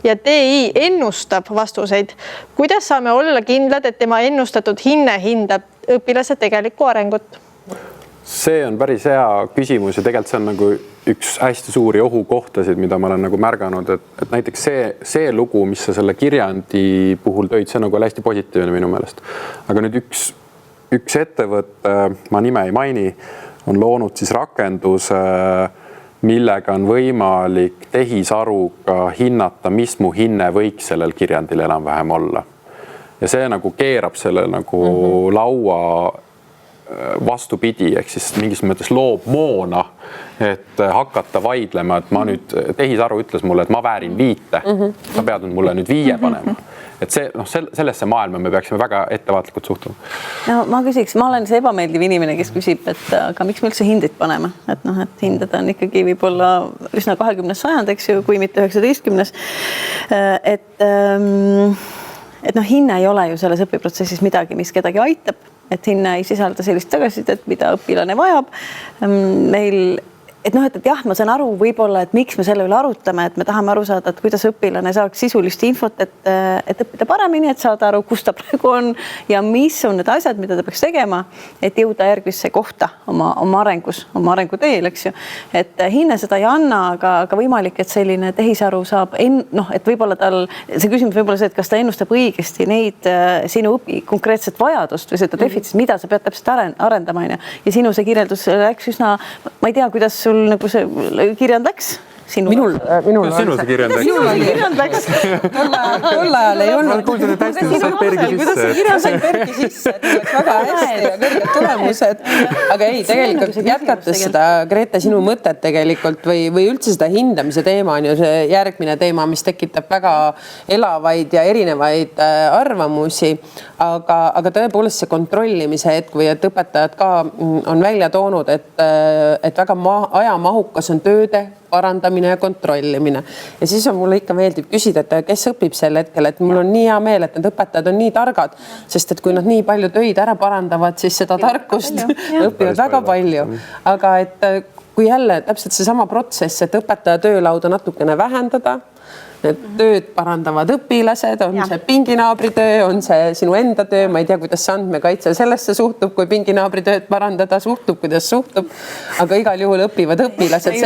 ja TI ennustab vastuseid, kuidas saame olla kindlad, et tema ennustatud hinne hindab õpilase tegelikku arengut? See on päris hea küsimus ja tegelikult see on nagu üks hästi suuri ohukohtasid, mida ma olen nagu märganud, et näiteks see lugu, mis sa selle kirjandi puhul tõid, see nagu oli hästi positiivne minu meelest. Aga nüüd üks ettevõte, ma nime ei maini, on loonud siis rakenduse, millega on võimalik tehisaruga hinnata, mis mu hinne võiks sellel kirjandil enam-vähem olla. Ja see nagu keerab selle nagu laua vastupidi, ehk siis mingis mõttes loob moona, et hakata vaidlema, et ma nüüd, tehisaru ütles mulle, et ma väärin 5. Sa pead mulle nüüd 5 panema. Et see, sellesse maailma me peaksime väga ettevaatlikult suhtuma. No ma küsiks, ma olen see ebameeldiv inimene, kes küsib, et aga miks me üldse hindeid paneme? Et hindada on ikkagi võib-olla üsna 20. sajand, eks ju, kui mitte 19. Et hinne ei ole ju selles õpiprotsessis midagi, mis kedagi aitab, et hinne ei sisalda sellist tagasisidet, mida õpilane vajab. Et jah, ma saan aru võib-olla, et miks me selle üle arutame, et me tahame aru saada, et kuidas õpilane saaks sisulist infot, et õppida paremini, et saada aru, kus ta praegu on ja mis on need asjad, mida ta peaks tegema, et jõuda järgmisse kohta oma arengu teel, eks ju. Et hinne seda ei anna, aga võimalik, et selline tehisaru saab, et võib-olla see küsimus võib-olla see, et kas ta ennustab õigesti neid sinu konkreetset vajadust või seda defitsiit, mida sa pead täpselt arendama. Ja sinu see kirjeldus läks üsna, ma ei tea, kuidas sul nagu see kirjand läks? Minul see kirjand läks. Tol ajal ei olnud. Kuulsin, et hästi sa said pergi sisse. Läks väga hästi ja kõrged tulemused. Aga ei, tegelikult jätkates seda, Grete, sinu mõtet tegelikult või üldse seda hindamise teema on ju see järgmine teema, mis tekitab väga elavaid ja erinevaid arvamusi. Aga tõepoolest see kontrollimise hetk või et õpetajad ka on välja toonud, et väga ajamahukas on tööde parandamine ja kontrollimine. Ja siis on mulle ikka meeldib küsida, et kes õpib sel hetkel, et mul on nii hea meel, et need õpetajad on nii targad, sest et kui nad nii palju töid ära parandavad, siis seda tarkust õpivad väga palju. Aga et kui jälle täpselt seesama protsess, et õpetaja töölauda natukene vähendada, need tööd parandavad õpilased, on see pinginaabri töö, on see sinu enda töö, ma ei tea, kuidas see andmekaitse sellesse suhtub, kui pinginaabri tööd parandada suhtub, kuidas suhtub, aga igal juhul õpivad õpilased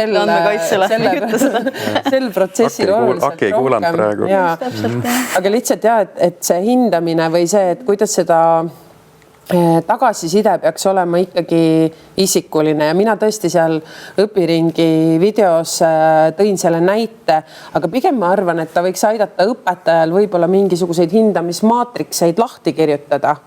sel protsessil oluliselt rohkem. Aga lihtsalt et see hindamine või see, et kuidas seda tagasiside peaks olema ikkagi isikuline ja mina tõesti seal õpiringi videos tõin selle näite, aga pigem ma arvan, et ta võiks aidata õpetajal võib-olla mingisuguseid hindamismaatrikseid lahti kirjutada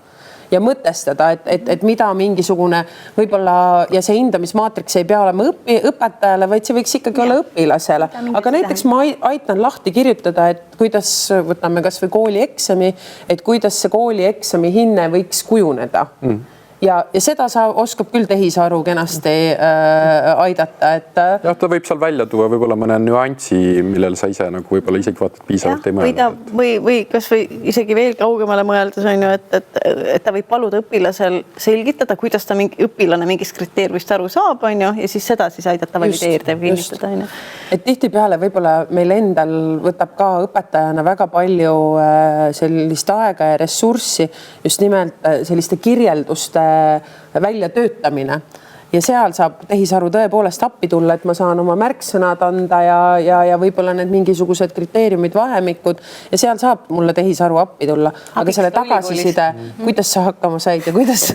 ja mõtestada, et mida mingisugune võib-olla ja see hindamismaatriks ei pea olema õpetajale, vaid see võiks ikkagi olla õpilasele. Aga näiteks ma aitan lahti kirjutada, et kuidas võtame kas või koolieksami, et kuidas see koolieksami hinne võiks kujuneda. ja seda oskab küll tehisaru kenasti aidata, et. Jah, ta võib seal välja tuua võib-olla mõne nüansi, millel sa ise nagu võib-olla isegi vaatad piisavalt ei mõelnud. Või kas või isegi veel kaugemale mõeldes on ju, et ta võib paluda õpilasel selgitada, kuidas ta õpilane mingist kriteeriumist aru saab, on ju, ja siis seda siis aidata valideerida ja kinnitada, on ju. Et tihtipeale võib-olla meil endal võtab ka õpetajana väga palju sellist aega ja ressurssi just nimelt selliste kirjelduste väljatöötamine ja seal saab tehisaru tõepoolest appi tulla, et ma saan oma märksõnad anda ja võib-olla need mingisugused kriteeriumid, vahemikud ja seal saab mulle tehisaru appi tulla, aga selle tagasiside, kuidas sa hakkama said ja kuidas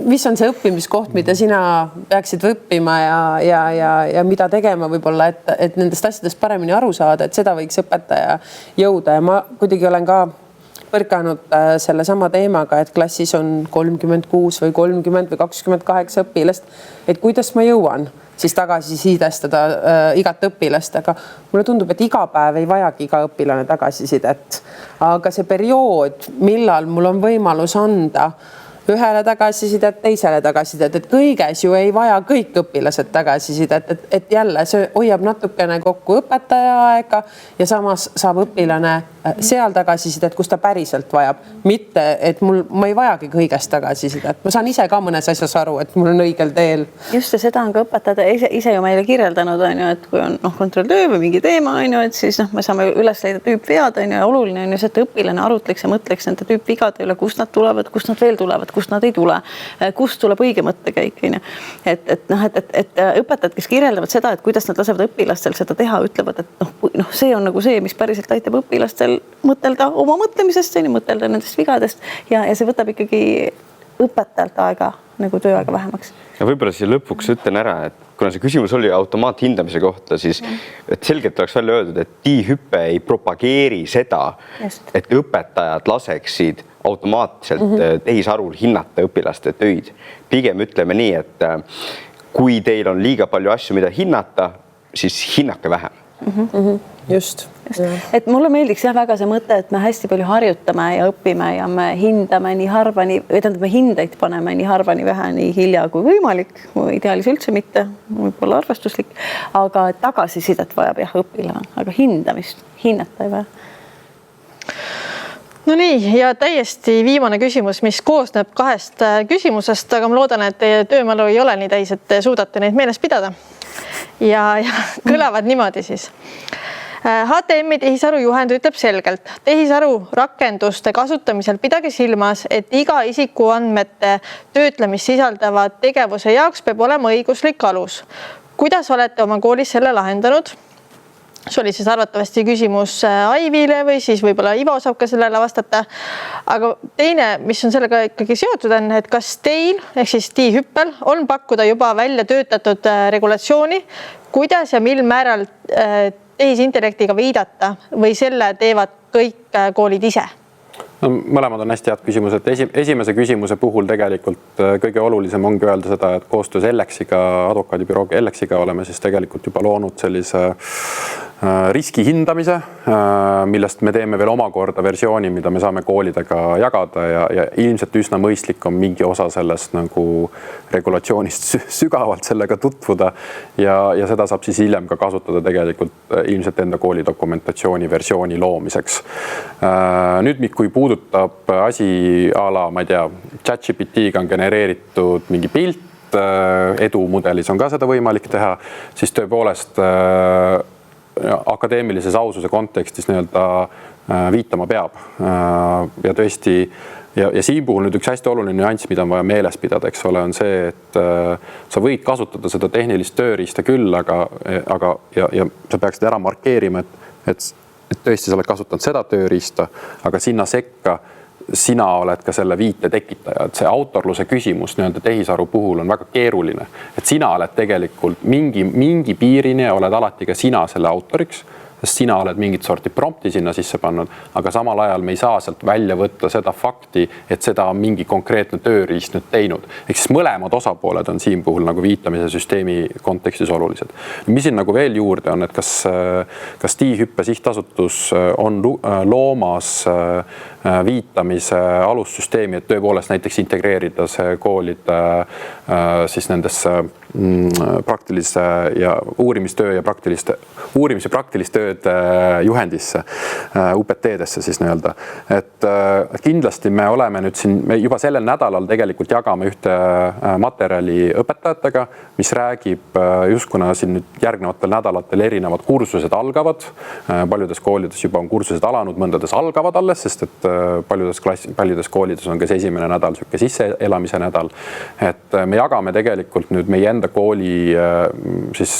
mis on see õppimiskoht, mida sina peaksid õppima ja mida tegema võib-olla, et nendest asjadest paremini aru saada, et seda võiks õpetaja jõuda ja ma kuidagi olen ka põrkanud selle sama teemaga, et klassis on 36 või 30 või 28 õpilast, et kuidas ma jõuan siis tagasisidestada igat õpilast, aga mulle tundub, et iga päev ei vajagi iga õpilane tagasisidet, aga see periood, millal mul on võimalus anda ühele tagasisidet, teisele tagasisidet, et kõiges ju ei vaja kõik õpilased tagasisidet, et jälle see hoiab natukene kokku õpetaja aega ja samas saab õpilane seal tagasisidet, kus ta päriselt vajab, mitte et ma ei vajagi kõigest tagasisidet. Ma saan ise ka mõnes asjas aru, et mul on õigel teel. Just ja seda on ka õpetajad ise ju meile kirjeldanud, on ju, et kui on kontrolltöö või mingi teema, on ju, et siis me saame üles leida tüüpvead, on ju, ja oluline on ju see, et õpilane arutleks ja mõtleks nende tüüpvigade üle, kust nad tulevad, kust nad veel tulevad, kust nad ei tule, kust tuleb õige mõttekäik, on ju. Et õpetajad, kes kirjeldavad seda, et kuidas nad lasevad õpilastel seda teha, ütlevad, et see on nagu see, mis päriselt aitab õpilastel mõtelda oma mõtlemisest, mõtelda nendest vigadest ja see võtab ikkagi õpetajalt aega, nagu tööaega vähemaks. Ja võib-olla siia lõpuks ütlen ära, et kuna see küsimus oli automaathindamise kohta, siis et selgelt oleks välja öeldud, et TI-hüpe ei propageeri seda, et õpetajad laseksid automaatselt tehisarul hinnata õpilaste töid. Pigem ütleme nii, et kui teil on liiga palju asju, mida hinnata, siis hinnake vähem. Just. Et mulle meeldiks jah väga see mõte, et me hästi palju harjutame ja õpime ja me hindame nii harva, me hindeid paneme nii harva, nii vähe, nii hilja kui võimalik, ideaalis üldse mitte, võib-olla arvestuslik, aga tagasisidet vajab jah õpilane, aga hindamist, hinnata ei vaja. No nii, ja täiesti viimane küsimus, mis koosneb 2 küsimusest, aga ma loodan, et teie töömälu ei ole nii täis, et te suudate neid meeles pidada. Ja kõlavad niimoodi siis. HTM-i tehisaru juhend ütleb selgelt, tehisaru rakenduste kasutamisel pidage silmas, et iga isikuandmete töötlemist sisaldava tegevuse jaoks peab olema õiguslik alus. Kuidas olete oma koolis selle lahendanud? See oli siis arvatavasti küsimus Aivile või siis võib-olla Ivo saab ka sellele vastata. Aga teine, mis on sellega ikkagi seotud on, et kas teil ehk siis TI-hüppel on pakkuda juba välja töötatud regulatsiooni, kuidas ja mil määral tehisintellektiga viidata või selle teevad kõik koolid ise? No, mõlemad on hästi head küsimused. Esimese küsimuse puhul tegelikult kõige olulisem ongi öelda seda, et koostöös Ellexiga, advokaadibürooga Ellexiga oleme siis tegelikult juba loonud sellise riski hindamise, millest me teeme veel omakorda versiooni, mida me saame koolidega jagada ja ilmselt üsna mõistlik on mingi osa sellest nagu regulatsioonist sügavalt sellega tutvuda ja seda saab siis hiljem ka kasutada tegelikult ilmselt enda kooli dokumentatsiooni versiooni loomiseks. Nüüd, kui puudutab asi ala, ma ei tea, ChatGPT-ga on genereeritud mingi pilt, edumudelis on ka seda võimalik teha, siis tõepoolest akadeemilises aususe kontekstis viitama peab. Ja tõesti, ja siin puhul nüüd üks hästi oluline nüanss, mida on vaja meeles pidada, eks ole, on see, et sa võid kasutada seda tehnilist tööriista küll, aga sa peaksid ära markeerima, et tõesti sa oled kasutanud seda tööriista, aga sinna sekka sina oled ka selle viite tekitaja, et see autorluse küsimus tehisaru puhul on väga keeruline, et sina oled tegelikult mingi piirini oled alati ka sina selle autoriks, sest sina oled mingit sorti prompti sinna sisse pannud, aga samal ajal me ei saa sealt välja võtta seda fakti, et seda on mingi konkreetne tööriist nüüd teinud. Ehk siis mõlemad osapooled on siin puhul nagu viitamise süsteemi kontekstis olulised. Mis siin nagu veel juurde on, et kas TI-hüppe sihtasutus on loomas viitamise alussüsteemi, et tõepoolest näiteks integreerida see koolide siis nendesse praktilise ja uurimistöö ja uurimis- ja praktilist tööd juhendisse, UPT-desse siis nii-öelda. Et kindlasti me oleme nüüd siin, me juba sellel nädalal tegelikult jagame ühte materjali õpetajatega, mis räägib just kuna siin nüüd järgnevatel nädalatel erinevad kursused algavad. Paljudes koolides juba on kursused alanud, mõndades algavad alles, sest et paljudes koolides on ka see esimene nädal sihuke sisseelamise nädal. Et me jagame tegelikult nüüd meie enda kooli siis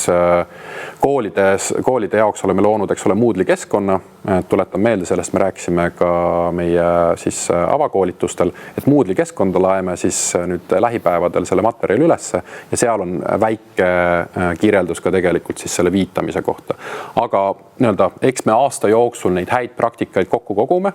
koolide jaoks oleme loonud, eks ole, Moodle'i keskkonna. Tuletan meelde, sellest me rääkisime ka meie siis avakoolitustel, et Moodle'i keskkonda laeme siis nüüd lähipäevadel selle materjali ülesse ja seal on väike kirjeldus ka tegelikult siis selle viitamise kohta. Aga nii-öelda, eks me aasta jooksul neid häid praktikaid kokku kogume.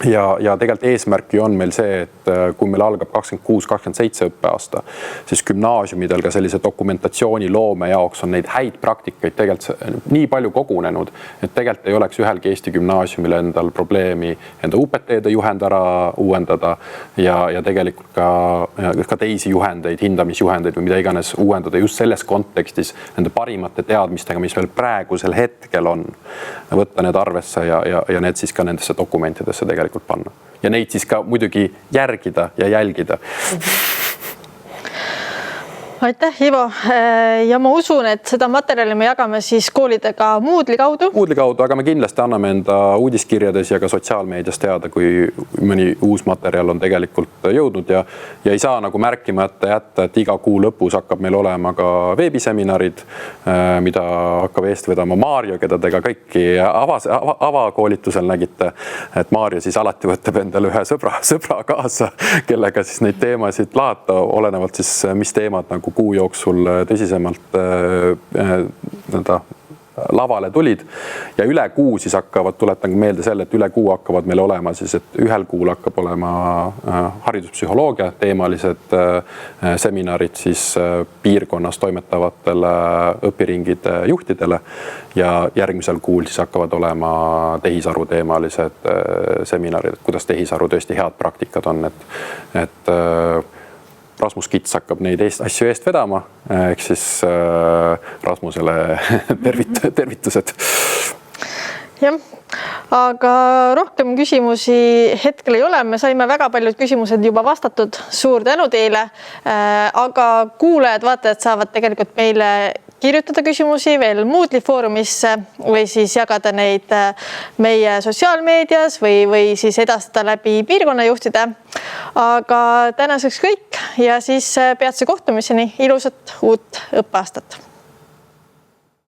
Ja tegelikult eesmärk ju on meil see, et kui meil algab 26-27 õppeaasta, siis gümnaasiumidel ka sellise dokumentatsiooni loome jaoks on neid häid praktikaid tegelikult nii palju kogunenud, et tegelikult ei oleks ühelgi Eesti gümnaasiumil endal probleemi enda UPT-de juhend ära uuendada ja tegelikult ka teisi juhendeid, hindamisjuhendeid või mida iganes uuendada just selles kontekstis nende parimate teadmistega, mis veel praegusel hetkel on, võtta need arvesse ja need siis ka nendesse dokumentidesse tegelikult panna. Ja neid siis ka muidugi järgida ja jälgida. Aitäh, Ivo. Ja ma usun, et seda materjali me jagame siis koolidega Moodle'i kaudu. Moodle'i kaudu, aga me kindlasti anname enda uudiskirjades ja ka sotsiaalmeedias teada, kui mõni uus materjal on tegelikult jõudnud ja ei saa nagu märkimata jätta, et iga kuu lõpus hakkab meil olema ka veebiseminarid, mida hakkab eest vedama Maarjo, keda te ka kõiki avakoolitusel nägite. Et Maarjo siis alati võtab endale ühe sõbra kaasa, kellega siis neid teemasid lahata, olenevalt siis mis teemad nagu kuu jooksul tõsisemalt lavale tulid ja üle kuu siis hakkavad, tuletan meelde selle, et üle kuu hakkavad meil olema siis, et ühel kuul hakkab olema hariduspsühholoogia teemalised seminarid siis piirkonnas toimetavatele õpiringide juhtidele ja järgmisel kuul siis hakkavad olema tehisaru teemalised seminarid, kuidas tehisaru tõesti head praktikad on, et Rasmus Kits hakkab neid asju eest vedama, ehk siis Rasmusele tervitused. Jah, aga rohkem küsimusi hetkel ei ole. Me saime väga paljud küsimused juba vastatud. Suur tänu teile. Aga kuulajad, vaatajad saavad tegelikult meile kirjutada küsimusi veel Moodle'i foorumisse või siis jagada neid meie sotsiaalmeedias või siis edastada läbi piirkonnajuhtide. Aga tänaseks kõik ja siis peatse kohtumiseni. Ilusat uut õppeaastat!